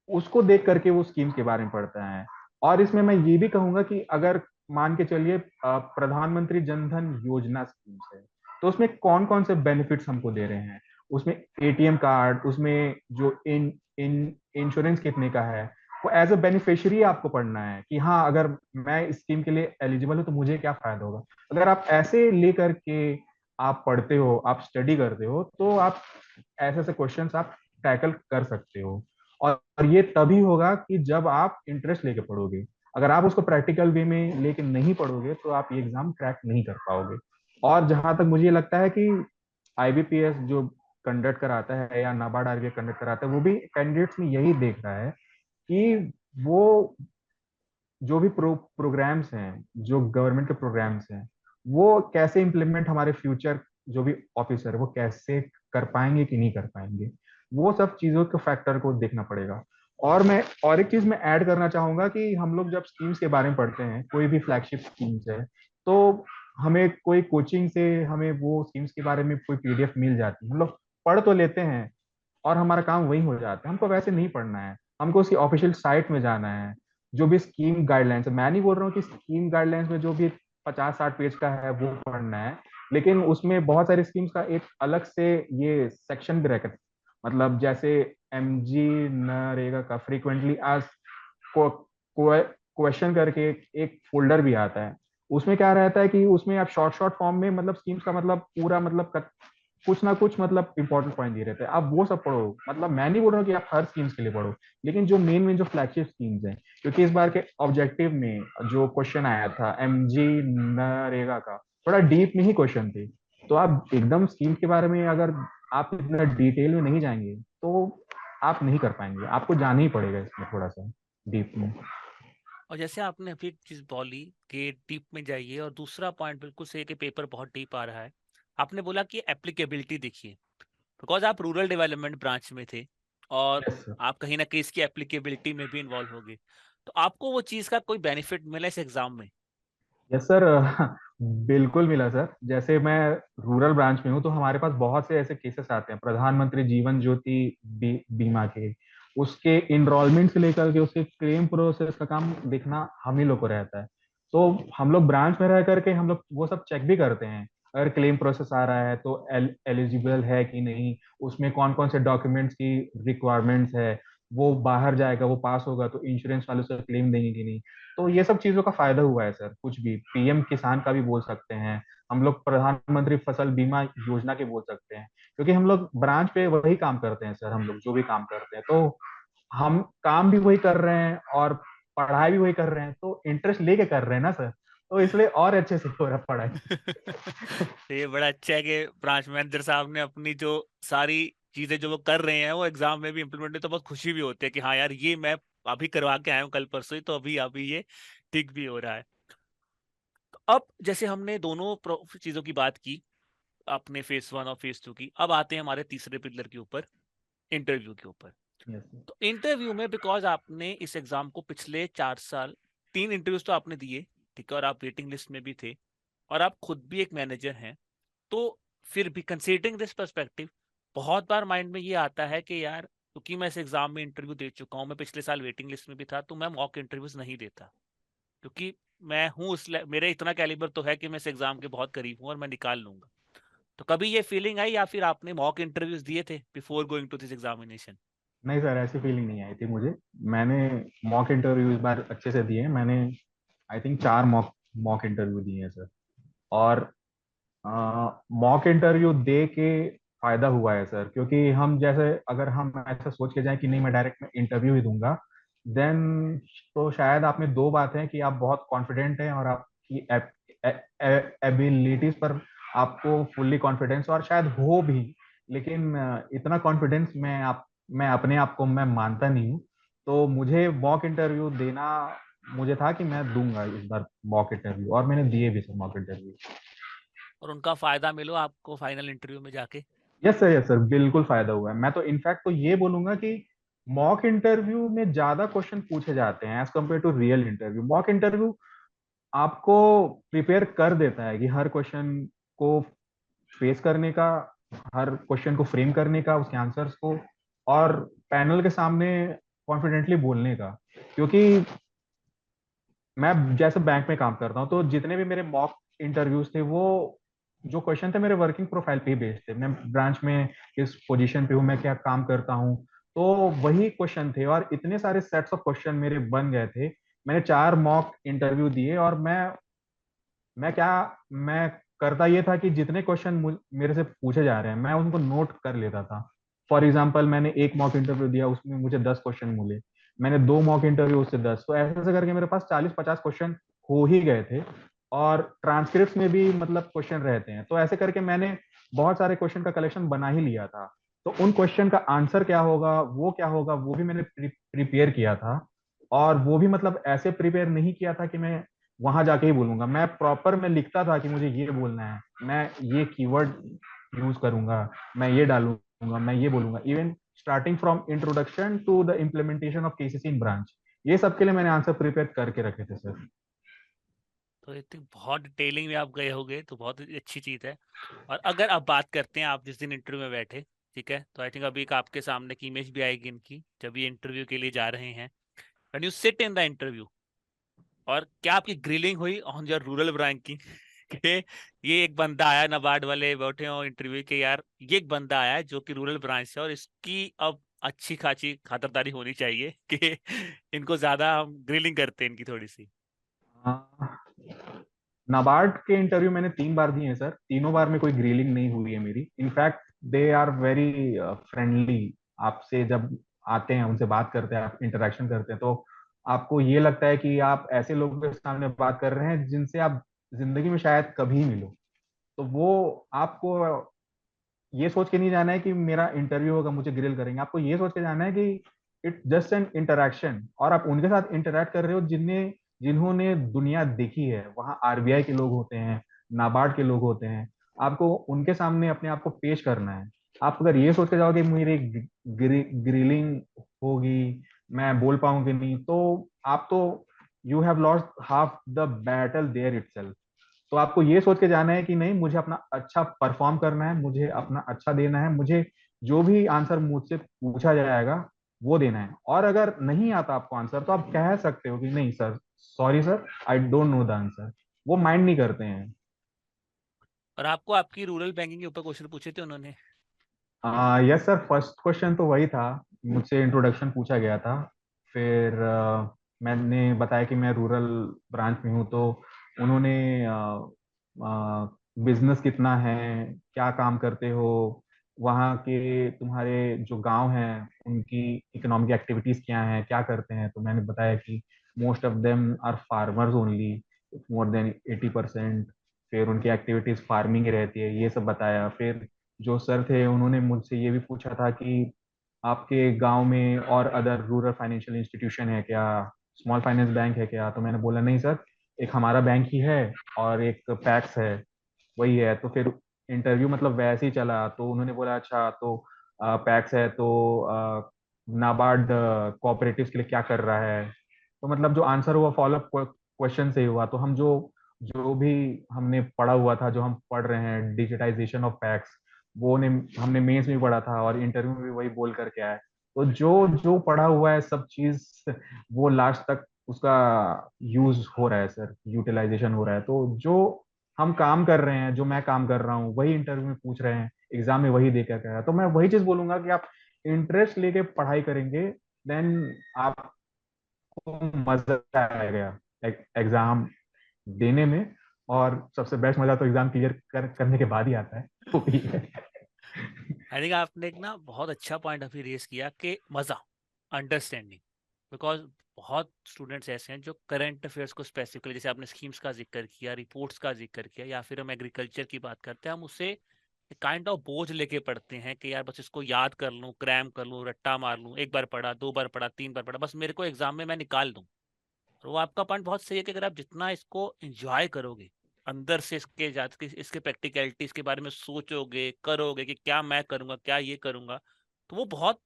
उसको देख करके वो स्कीम के बारे में पढ़ता है। और इसमें मैं ये भी कहूंगा कि अगर मान के चलिए प्रधानमंत्री जन धन योजना स्कीम्स है, तो उसमें कौन कौन से बेनिफिट्स हमको दे रहे हैं, उसमें एटीएम कार्ड, उसमें जो इन इन इंश्योरेंस कितने का है, वो एज अ बेनिफिशियरी आपको पढ़ना है कि हाँ अगर मैं इस स्कीम के लिए एलिजिबल हूँ तो मुझे क्या फायदा होगा। अगर आप ऐसे लेकर के आप पढ़ते हो, आप स्टडी करते हो, तो आप ऐसे ऐसे क्वेश्चंस आप टैकल कर सकते हो। और ये तभी होगा कि जब आप इंटरेस्ट लेके पढ़ोगे। अगर आप उसको प्रैक्टिकल वे में लेके नहीं पढ़ोगे तो आप ये एग्जाम क्रैक नहीं कर पाओगे। और जहां तक मुझे लगता है कि आईबीपीएस जो कंडक्ट कराता है या नाबार्ड आरबीआई कंडक्ट कराता है, वो भी कैंडिडेट्स में यही देख रहा है कि वो जो भी प्रोग्राम्स हैं, जो गवर्नमेंट के प्रोग्राम्स हैं, वो कैसे इम्प्लीमेंट हमारे फ्यूचर जो भी ऑफिसर वो कैसे कर पाएंगे कि नहीं कर पाएंगे, वो सब चीजों के फैक्टर को देखना पड़ेगा। और एक चीज मैं ऐड करना चाहूंगा कि हम लोग जब स्कीम्स के बारे में पढ़ते हैं, कोई भी फ्लैगशिप स्कीम्स है, तो हमें कोई कोचिंग से हमें वो स्कीम्स के बारे में कोई पीडीएफ मिल जाती है, हम लोग पढ़ तो लेते हैं और हमारा काम वही हो जाता है। हमको वैसे नहीं पढ़ना है, हमको उसकी ऑफिशियल साइट में जाना है। जो भी स्कीम गाइडलाइंस है, मैं नहीं बोल रहा हूँ कि स्कीम गाइडलाइंस में जो भी 50-60 पेज का है वो पढ़ना है, लेकिन उसमें बहुत सारी स्कीम्स का एक अलग से ये सेक्शन भी रहता है। मतलब जैसे एमजी नरेगा का फ्रीक्वेंटली आज क्वेश्चन करके एक फोल्डर भी आता है। उसमें क्या रहता है कि उसमें आप शॉर्ट शॉर्ट फॉर्म में मतलब स्कीम्स का मतलब पूरा मतलब कुछ ना कुछ मतलब इंपॉर्टेंट पॉइंट दिए रहते हैं, आप वो सब पढ़ो। मतलब मैं नहीं बोल रहा हूँ कि आप हर स्कीम्स के लिए पढ़ो, लेकिन जो मेन जो फ्लैगशिप स्कीम्स हैं, क्योंकि इस बार के ऑब्जेक्टिव में जो क्वेश्चन आया था एमजी नरेगा का, थोड़ा डीप में ही क्वेश्चन थे। तो आप एकदम स्कीम के बारे में अगर आप इतना डिटेल में नहीं जाएंगे तो आप नहीं कर पाएंगे, आपको जाना ही पड़ेगा इसमें थोड़ा सा डीप में। और जैसे आपने अभी एक चीज बोली कि डीप में जाइए, और दूसरा पॉइंट बिल्कुल सही कि पेपर बहुत डीप आ रहा है। आपने बोला कि एप्लीकेबिलिटी देखिए, बिकॉज आप रूरल डेवलपमेंट ब्रांच में थे और यस सर। आप कहीं ना कहीं इसकी एप्लीकेबिलिटी में भी इन्वॉल्व हो गए, तो आपको वो चीज का कोई बेनिफिट मिला इस एग्जाम में? Yes sir. बिल्कुल मिला सर। जैसे मैं रूरल ब्रांच में हूँ, तो हमारे पास बहुत से ऐसे केसेस आते हैं प्रधानमंत्री जीवन ज्योति बीमा के, उसके इनरोलमेंट से लेकर के उसके क्लेम प्रोसेस का काम देखना हम ही लोग को रहता है। तो हम लोग ब्रांच में रह करके हम लोग वो सब चेक भी करते हैं। अगर क्लेम प्रोसेस आ रहा है तो एलिजिबल है कि नहीं, उसमें कौन कौन से डॉक्यूमेंट्स की रिक्वायरमेंट्स है, वो बाहर जाएगा, वो पास होगा तो इंश्योरेंस वालों से क्लेम देंगे कि नहीं। तो ये सब चीजों का फायदा हुआ है सर। कुछ भी पीएम किसान का भी बोल सकते हैं, हम लोग प्रधानमंत्री फसल बीमा योजना के बोल सकते हैं, क्योंकि हम लोग ब्रांच पे वही काम करते हैं सर। हम लोग जो भी काम करते हैं तो हम काम भी वही कर रहे हैं और पढ़ाई भी वही कर रहे हैं, तो इंटरेस्ट लेके कर रहे हैं ना सर, तो इसलिए और अच्छे से हो रहा है पढ़ाई। तो ये बड़ा अच्छा है कि ब्रांच मैनेजर साहब ने अपनी जो सारी चीजें जो वो कर रहे हैं वो एग्जाम में भी इम्प्लीमेंट, तो बहुत खुशी भी होती है कि हाँ यार ये मैं अभी करवा के आया हूँ कल परसों ही, तो अभी अभी ये ठीक भी हो रहा है। तो अब जैसे हमने दोनों चीजों की बात की, अपने फेज 1 और फेज 2 की, अब आते हैं हमारे तीसरे पिलर के ऊपर, इंटरव्यू के ऊपर। Yes sir. तो इंटरव्यू में बिकॉज आपने इस एग्जाम को पिछले 4 साल 3 इंटरव्यूज तो आपने दिए, ठीक है, और आप वेटिंग लिस्ट में भी थे, और आप खुद भी एक मैनेजर हैं, तो फिर भी कंसीडरिंग दिस पर्सपेक्टिव, बहुत बार माइंड में ये आता है कि यार क्योंकि मैं इस एग्जाम में इंटरव्यू दे चुका हूँ, मैं पिछले साल वेटिंग लिस्ट में भी था, तो मैं मॉक इंटरव्यूज नहीं देता, क्योंकि मैं हूँ उस मेरे इतना कैलिबर तो है कि मैं इस एग्जाम के बहुत करीब हूँ और मैं निकाल लूंगा। तो कभी ये फीलिंग आई या फिर आपने मॉक इंटरव्यूज दिए थे before going to this examination? नहीं सर, ऐसी फीलिंग नहीं आई थी मुझे। मैंने मॉक इंटरव्यू इस बार अच्छे से दिए हैं। मैंने I think 4 mock mock interview दिए हैं सर। और मॉक इंटरव्यू दे के फायदा हुआ है सर, क्योंकि हम जैसे अगर हम ऐसा सोच के जाए कि नहीं मैं डायरेक्ट में इंटरव्यू ही दूंगा, देन तो शायद आप में दो बात है कि आप बहुत कॉन्फिडेंट हैं और आपकी एबिलिटीज पर आपको फुल्ली कॉन्फिडेंस और शायद हो भी, लेकिन इतना कॉन्फिडेंस मैं अपने आप को मैं मानता नहीं हूँ। तो मुझे मॉक इंटरव्यू देना, मुझे था कि मैं दूंगा इस बार मॉक इंटरव्यू, और मैंने दिए भी सर मॉक इंटरव्यू। और उनका फायदा मिलो आपको फाइनल इंटरव्यू में जाके? यस सर, यस सर, बिल्कुल फायदा हुआ है। मैं तो इनफैक्ट तो ये बोलूंगा कि मॉक इंटरव्यू में ज्यादा क्वेश्चन पूछे जाते हैं as compare to real interview. Mock interview आपको प्रिपेयर कर देता है कि हर क्वेश्चन को फेस करने का, हर क्वेश्चन को फ्रेम करने का, उसके आंसर्स को, और पैनल के सामने कॉन्फिडेंटली बोलने का। क्योंकि मैं जैसे बैंक में काम करता हूँ, तो जितने भी मेरे मॉक इंटरव्यूज थे वो जो क्वेश्चन थे मेरे वर्किंग प्रोफाइल पे ही बेस्ड थे। मैं ब्रांच में किस पोजीशन पे हूँ, मैं क्या काम करता हूँ, तो वही क्वेश्चन थे और इतने सारे सेट्स ऑफ क्वेश्चन मेरे बन गए थे। मैंने 4 मॉक इंटरव्यू दिए और मैं करता ये था कि जितने क्वेश्चन मेरे से पूछे जा रहे हैं मैं उनको नोट कर लेता था। फॉर एग्जाम्पल, मैंने एक मॉक इंटरव्यू दिया, उसमें मुझे 10 क्वेश्चन मिले। मैंने 2 मॉक इंटरव्यू, उससे 10, तो ऐसे ऐसे करके मेरे पास 40-50 क्वेश्चन हो ही गए थे। और ट्रांसक्रिप्ट में भी मतलब क्वेश्चन रहते हैं, तो ऐसे करके मैंने बहुत सारे क्वेश्चन का कलेक्शन बना ही लिया था। तो उन क्वेश्चन का आंसर क्या होगा, वो क्या होगा, वो भी मैंने प्रिपेयर किया था। और वो भी मतलब ऐसे प्रिपेयर नहीं किया था कि मैं वहां जाके ही बोलूंगा। मैं प्रॉपर मैं लिखता था कि मुझे ये बोलना है, मैं ये कीवर्ड यूज करूंगा, मैं ये डालूंगा, मैं ये बोलूंगा। Even starting from introduction to the implementation of KCC in branch, ये सब के लिए मैंने आंसर प्रिपेयर करके रखे थे सर। तो आई थिंक बहुत डिटेलिंग में आप गए होगे, तो बहुत ही अच्छी चीज़ है। और अगर आप बात करते हैं, आप जिस दिन इंटरव्यू में बैठे, ठीक है, तो आई थिंक अभी एक आपके सामने की इमेज भी आएगी इनकी, जब ये इंटरव्यू के लिए जा रहे हैं, when you sit in the interview, और क्या आपकी ग्रिलिंग हुई ऑन योर रूरल रैंकिंग कि ये एक बंदा आया, नाबार्ड वाले बैठे हो इंटरव्यू के, यार ये एक बंदा आया है जो कि रूरल ब्रांच से, और इसकी अब अच्छी खासी खातिरदारी होनी चाहिए कि इनको ज्यादा हम ग्रिलिंग करते हैं इनकी थोड़ी सी। नाबार्ड के इंटरव्यू मैंने 3 बार दिए हैं सर, तीनों बार में कोई ग्रिलिंग नहीं हुई है मेरी। In fact they are very friendly. आपसे जब आते हैं, उनसे बात करते हैं, आप इंटरेक्शन करते हैं, तो आपको ये लगता है कि आप ऐसे लोगों के सामने बात कर रहे हैं जिनसे आप जिंदगी में शायद कभी मिलो। तो वो आपको ये सोच के नहीं जाना है कि मेरा इंटरव्यू होगा मुझे ग्रिल करेंगे, आपको ये सोच के जाना है कि इट जस्ट एन इंटरेक्शन, और आप उनके साथ इंटरेक्ट कर रहे हो जिन्होंने दुनिया देखी है। वहाँ आरबीआई के लोग होते हैं, नाबार्ड के लोग होते हैं, आपको उनके सामने अपने आप को पेश करना है। आप अगर ये सोच के जाओगे मेरी ग्रिलिंग होगी, मैं बोल पाऊंगी नहीं, तो आप तो you have lost half the battle there itself. तो आपको ये सोच के जाना है कि नहीं, मुझे अपना अच्छा परफॉर्म करना है, मुझे अपना अच्छा देना है, मुझे जो भी आंसर मुझसे पूछा जाएगा वो देना है। और अगर नहीं आता आपको आंसर, तो आप कह सकते हो कि नहीं sir, sorry sir, I don't know the answer. वो माइंड नहीं करते हैं। और आपको आपकी रूरल बैंकिंग के ऊपर क्वेश्चन पूछे थे उन्होंने? यस सर, फर्स्ट क्वेश्चन तो वही था, मुझसे इंट्रोडक्शन पूछा गया था। फिर मैंने बताया कि मैं रूरल ब्रांच में हूँ, तो उन्होंने बिजनेस कितना है, क्या काम करते हो, वहाँ के तुम्हारे जो गांव हैं उनकी इकोनॉमिक एक्टिविटीज क्या हैं, क्या करते हैं। तो मैंने बताया कि most of them are farmers only, more than 80%। फिर उनकी एक्टिविटीज फार्मिंग ही रहती है, ये सब बताया। फिर जो सर थे उन्होंने मुझसे ये भी पूछा था कि आपके गांव में और अदर रूरल फाइनेंशियल इंस्टीट्यूशन है क्या, स्मॉल फाइनेंस बैंक है क्या। तो मैंने बोला नहीं सर, एक हमारा बैंक ही है और एक पैक्स है, वही है। तो फिर इंटरव्यू मतलब वैसे ही चला। तो उन्होंने बोला अच्छा, तो पैक्स है तो नाबार्ड कोऑपरेटिव्स के लिए क्या कर रहा है। तो मतलब जो आंसर हुआ फॉलोअप क्वेश्चन से ही हुआ। तो हम जो जो भी हमने पढ़ा हुआ था, जो हम पढ़ रहे हैं डिजिटाइजेशन ऑफ पैक्स, वो ने हमने मेंस में भी पढ़ा था और इंटरव्यू में भी वही बोल करके आए। तो जो जो पढ़ा हुआ है सब चीज, वो लास्ट तक उसका यूज हो रहा है सर, यूटिलाइजेशन हो रहा है। तो जो हम काम कर रहे हैं, जो मैं काम कर रहा हूँ, वही इंटरव्यू में पूछ रहे हैं, एग्जाम में वही दे कर गया। तो मैं वही चीज बोलूंगा कि आप इंटरेस्ट लेके पढ़ाई करेंगे, देन आपको मजा आएगा एग्जाम देने में। और सबसे बेस्ट मजा तो एग्जाम क्लियर करने के बाद ही आता है। तो वही है। आई थिंक आपने एक ना बहुत अच्छा पॉइंट अभी रेस किया कि मज़ा, अंडरस्टैंडिंग, बिकॉज बहुत स्टूडेंट्स ऐसे हैं जो करंट अफेयर्स को स्पेसिफिकली, जैसे आपने स्कीम्स का जिक्र किया, रिपोर्ट्स का जिक्र किया, या फिर हम एग्रीकल्चर की बात करते हैं, हम उसे काइंड ऑफ बोझ लेके पढ़ते हैं कि यार बस इसको याद कर लूँ, क्रैम कर लूँ, रट्टा मार लूँ, एक बार पढ़ा, दो बार पढ़ा, तीन बार पढ़ा, बस मेरे को एग्जाम में मैं निकाल दूँ। और वो आपका पॉइंट बहुत सही है कि अगर आप जितना इसको एंजॉय करोगे, अंदर से इसके जात के इसके प्रैक्टिकलिटीज के बारे में सोचोगे, करोगे कि क्या मैं करूंगा, क्या ये करूंगा, तो वो बहुत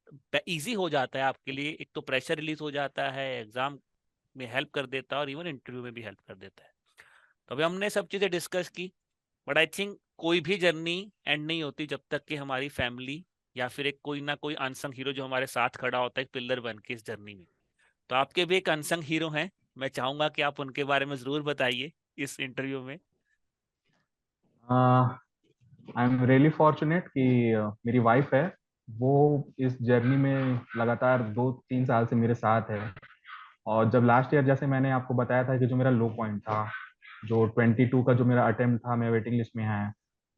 इजी हो जाता है आपके लिए। एक तो प्रेशर रिलीज हो जाता है, एग्जाम में हेल्प कर देता है, और इवन इंटरव्यू में भी हेल्प कर देता है। तो अभी हमने सब चीजें डिस्कस की, बट आई थिंक कोई भी जर्नी एंड नहीं होती जब तक कि हमारी फैमिली या फिर एक कोई ना कोई अनसंग हीरो जो हमारे साथ खड़ा होता है, एक पिलर बन के इस जर्नी में। तो आपके भी एक अनसंग हीरो हैं, मैं चाहूंगा कि आप उनके बारे में जरूर बताइए इस इंटरव्यू में। आई एम रियली फॉर्चुनेट कि मेरी वाइफ है, वो इस जर्नी में लगातार 2-3 साल से मेरे साथ है। और जब लास्ट ईयर, जैसे मैंने आपको बताया था कि जो मेरा लो पॉइंट था, जो 22 का जो मेरा अटेम्प्ट था, मैं वेटिंग लिस्ट में है,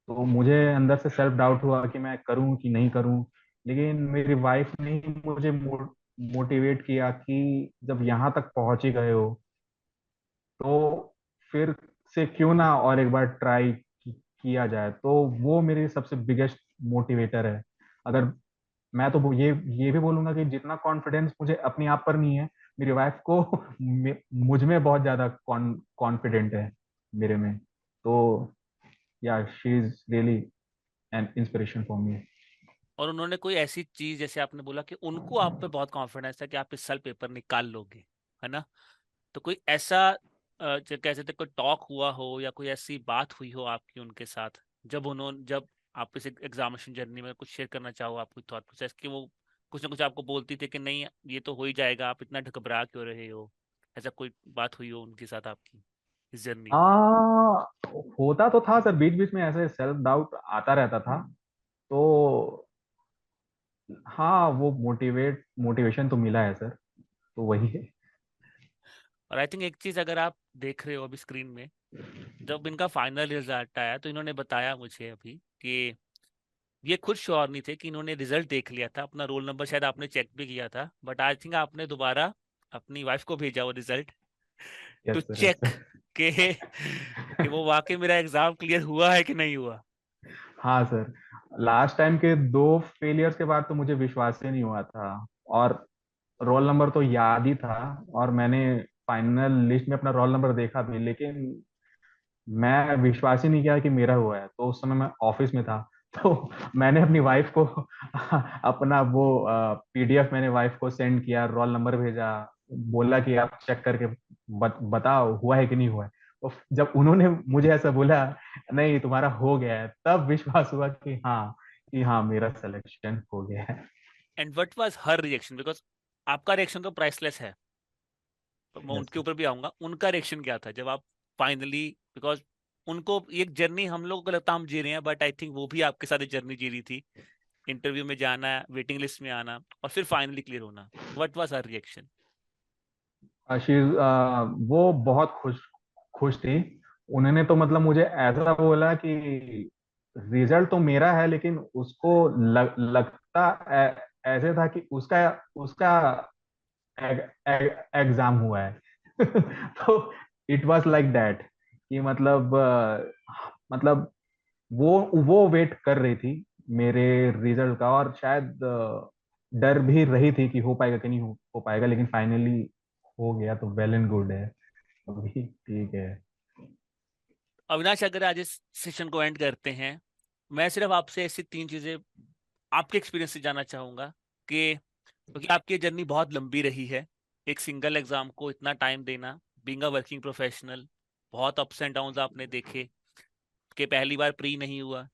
तो मुझे अंदर से सेल्फ डाउट हुआ कि मैं करूं कि नहीं करूं। लेकिन मेरी वाइफ ने ही मुझे मोटिवेट किया कि जब यहाँ तक पहुंच ही गए हो, तो फिर से क्यों ना और एक बार ट्राई किया जाए। तो वो मेरी सबसे बिगेस्ट मोटिवेटर है। अगर मैं तो ये भी बोलूंगा कि जितना कॉन्फिडेंस मुझे अपने आप पर नहीं है, मेरी वाइफ को मुझ में बहुत ज्यादा कॉन्फिडेंट है मेरे में। तो या she is really an inspiration for me. और उन्होंने कोई ऐसी चीज, जैसे आपने बोला कि उनको आप पे बहुत कॉन्फिडेंस है कि आप इस साल पेपर निकाल लोगे, है ना? तो कोई ऐसा जो कह सकते कोई टॉक हुआ हो या कोई ऐसी बात हुई हो आपकी उनके साथ, जब आप इस एग्जामिनेशन जर्नी में कुछ शेयर करना चाहो, आपको थॉट प्रोसेस कि वो कुछ ना कुछ आपको बोलती थी कि नहीं ये तो हो ही जाएगा, आप इतना घबरा क्यों रहे हो? ऐसा कोई बात हुई हो उनके साथ आपकी इस जर्नी में? हाँ, होता तो था सर, बीच बीच में ऐसे सेल्फ डाउट आता रहता था। तो हाँ, वो मोटिवेशन तो मिला है सर, तो वही है। और आई थिंक एक चीज अगर आप देख रहे हो अभी स्क्रीन में, जब इनका फाइनल रिजल्ट आया तो इन्होंने बताया मुझे अभी कि ये खुद श्योर नहीं थे कि इन्होंने रिजल्ट देख लिया था, अपना रोल नंबर शायद आपने चेक भी किया था, बट आई थिंक आपने दोबारा अपनी वाइफ को भेजा वो result too yes sir, yes check sir. कि वो वाकई मेरा एग्जाम क्लियर हुआ है कि नहीं हुआ। हाँ सर, लास्ट टाइम के 2 फेलियर्स के बाद तो मुझे विश्वास ही नहीं हुआ था। और रोल नंबर तो याद ही था, और मैंने फाइनल लिस्ट में अपना रोल नंबर देखा भी, लेकिन मैं विश्वास ही नहीं किया कि मेरा हुआ है। तो उस समय मैं ऑफिस में था। तो मैंने अपनी वाइफ को अपना वो पीडीएफ मैंने वाइफ को सेंड किया, रोल नंबर भेजा, बोला कि आप चेक करके बताओ हुआ है कि नहीं हुआ है। तो जब उन्होंने मुझे ऐसा बोला, नहीं तुम्हारा हो गया है, तब विश्वास हुआ कि हाँ मेरा सिलेक्शन हो गया है। And what was her reaction, because आपका रिएक्शन तो प्राइसलेस है, तो मैं यस उनके सर। ऊपर भी आऊंगा, उनका रिएक्शन क्या था जब आप फाइनली, बिकॉज उनको एक जर्नी हम लोगों को लगता है हम जी रहे हैं, बट आई थिंक वो भी आपके साथ जर्नी जी रही थी, इंटरव्यू में जाना, वेटिंग लिस्ट में आना और फिर फाइनली क्लियर होना। What was her reaction? Ashish, वो बहुत खुश खुश थी। उन्होंने तो मतलब मुझे ऐसा बोला कि रिजल्ट तो मेरा है, लेकिन उसको लगता ऐसे था कि उसका उसका एग्जाम हुआ है। तो इट वाज लाइक दैट कि मतलब मतलब वो वेट कर रही थी मेरे रिजल्ट का, और शायद डर भी रही थी कि हो पाएगा कि नहीं हो पाएगा, लेकिन फाइनली हो गया तो वेल एंड गुड है, अभी ठीक है। अविनाश, अगर आज इस सेशन को एंड करते हैं, मैं सिर्फ आपसे ऐसी 3 चीजें आपके एक्सपीरियंस से जानना चाहूंगा कि क्योंकि आपकी जर्नी बहुत लंबी रही है, एक सिंगल एग्जाम को इतना टाइम देना, बीइंग अ वर्किंग प्रोफेशनल, बहुत अप्स एंड डाउन्स आपने देखे कि पहली बार प्री नहीं हुआ,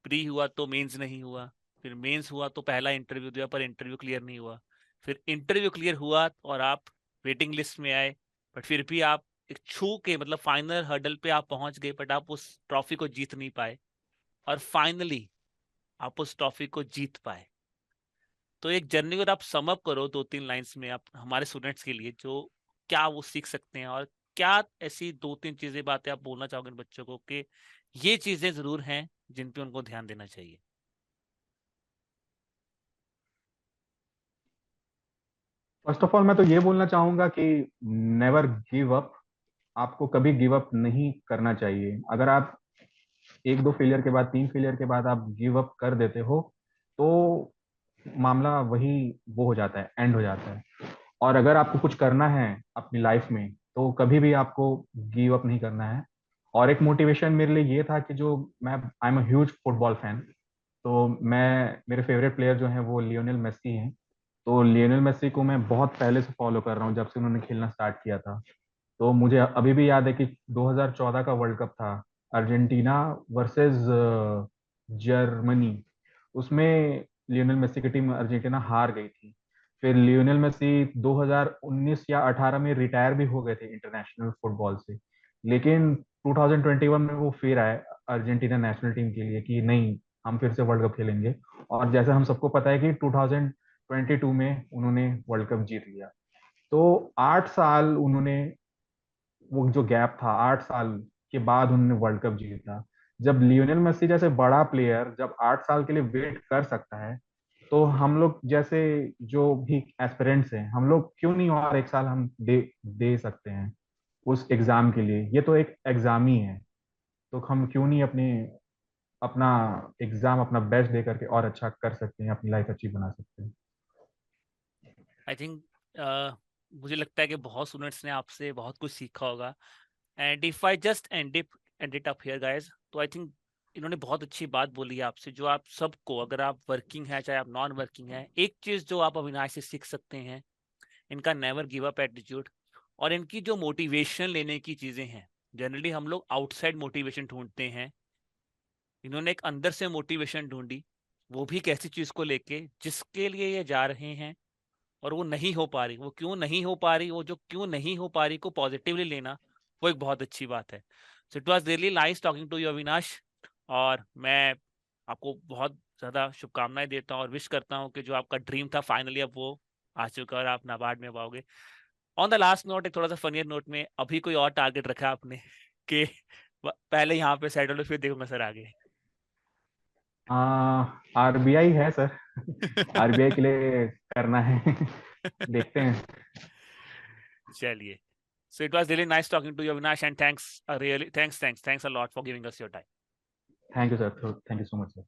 प्री हुआ तो मेंस नहीं हुआ, फिर मेंस हुआ तो पहला इंटरव्यू दिया पर इंटरव्यू क्लियर नहीं हुआ, फिर इंटरव्यू क्लियर हुआ और आप वेटिंग लिस्ट में आए, बट फिर भी आप एक छू के मतलब फाइनल हर्डल पे आप पहुंच गए, बट आप उस ट्रॉफी को जीत नहीं पाए, और फाइनली आप उस ट्रॉफी को जीत पाए। तो एक जर्नी अगर आप सम अप करो 2-3 लाइंस में, आप हमारे स्टूडेंट्स के लिए जो क्या वो सीख सकते हैं, और क्या ऐसी 2-3 चीजें बातें आप बोलना चाहोगे इन बच्चों को कि ये चीजें जरूर हैं जिन पे उनको ध्यान देना चाहिए? फर्स्ट ऑफ ऑल मैं तो ये बोलना चाहूंगा कि नेवर गिव अप। आपको कभी गिव अप नहीं करना चाहिए। अगर आप 1-2 फेलियर के बाद, 3 फेलियर के बाद आप गिव अप कर देते हो, तो मामला वही वो हो जाता है, एंड हो जाता है। और अगर आपको कुछ करना है अपनी लाइफ में, तो कभी भी आपको गिव अप नहीं करना है। और एक मोटिवेशन मेरे लिए ये था कि जो मैं I am a huge football fan. तो मैं मेरे फेवरेट प्लेयर जो हैं वो लियोनेल मेसी हैं। तो लियोनेल मेसी को मैं बहुत पहले से फॉलो कर रहा हूँ, जब से उन्होंने खेलना स्टार्ट किया था। तो मुझे अभी भी याद है कि 2014 का वर्ल्ड कप था, अर्जेंटीना वर्सेस जर्मनी। उसमें लियोनेल मेसी की टीम अर्जेंटीना हार गई थी। फिर लियोनेल मेसी 2019 या 18 में रिटायर भी हो गए थे इंटरनेशनल फुटबॉल से। लेकिन 2021 में वो फिर आए अर्जेंटीना नेशनल टीम के लिए कि नहीं, हम फिर से वर्ल्ड कप खेलेंगे। और जैसा हम सबको पता है कि 2022 में उन्होंने वर्ल्ड कप जीत लिया। तो 8 साल उन्होंने, वो जो गैप था 8 साल के बाद उन्होंने वर्ल्ड कप जीता। जब लियोनेल मेसी जैसे बड़ा प्लेयर जब 8 साल के लिए वेट कर सकता है, तो हम लोग जैसे जो भी एस्पिरेंट्स हैं, हम लोग क्यों नहीं और एक साल हम दे सकते हैं उस एग्जाम के लिए। ये तो एक एग्जाम ही है, तो हम क्यों नहीं अपना एग्जाम अपना बेस्ट दे करके और अच्छा कर सकते हैं, अपनी लाइफ अच्छी बना सकते हैं। आई थिंक मुझे लगता है कि बहुत स्टूडेंट्स ने आपसे बहुत कुछ सीखा होगा। And if I just and it up here guys, तो आई थिंक इन्होंने बहुत अच्छी बात बोली है आपसे, जो आप सबको, अगर आप वर्किंग है चाहे आप नॉन वर्किंग है, एक चीज जो आप अविनाश से सीख सकते हैं, इनका नेवर गिव अप एटीट्यूड, और इनकी जो मोटिवेशन लेने की चीजें हैं। जनरली हम लोग आउटसाइड मोटिवेशन ढूंढते हैं, इन्होंने एक अंदर से मोटिवेशन ढूंढी, वो भी एक ऐसी चीज को लेके जिसके लिए ये जा रहे हैं और वो नहीं हो पा रही, वो क्यों नहीं हो पा रही, वो जो क्यों नहीं हो पा रही को पॉजिटिवली लेना, वो एक बहुत अच्छी बात है। So it was really nice talking to you Avinash, और मैं आपको बहुत ज़्यादा शुभकामनाएं देता हूँ और विश करता हूँ कि जो आपका ड्रीम था फाइनली अब वो आ चुका है और आप नाबार्ड में पाओगे। ऑन द लास्ट नोट, एक थोड़ा सा फनियर नोट में, अभी कोई और टारगेट रखा है आपने कि पहले यहाँ पे सेटल हो फिर देखूंगा सर आगे? आरबीआई है सर। आरबीआई के लिए करना है। देखते हैं। चलिए, so it was really nice talking to you Avinash, and thanks, really thanks a lot for giving us your time. Thank you sir, thank you so much sir.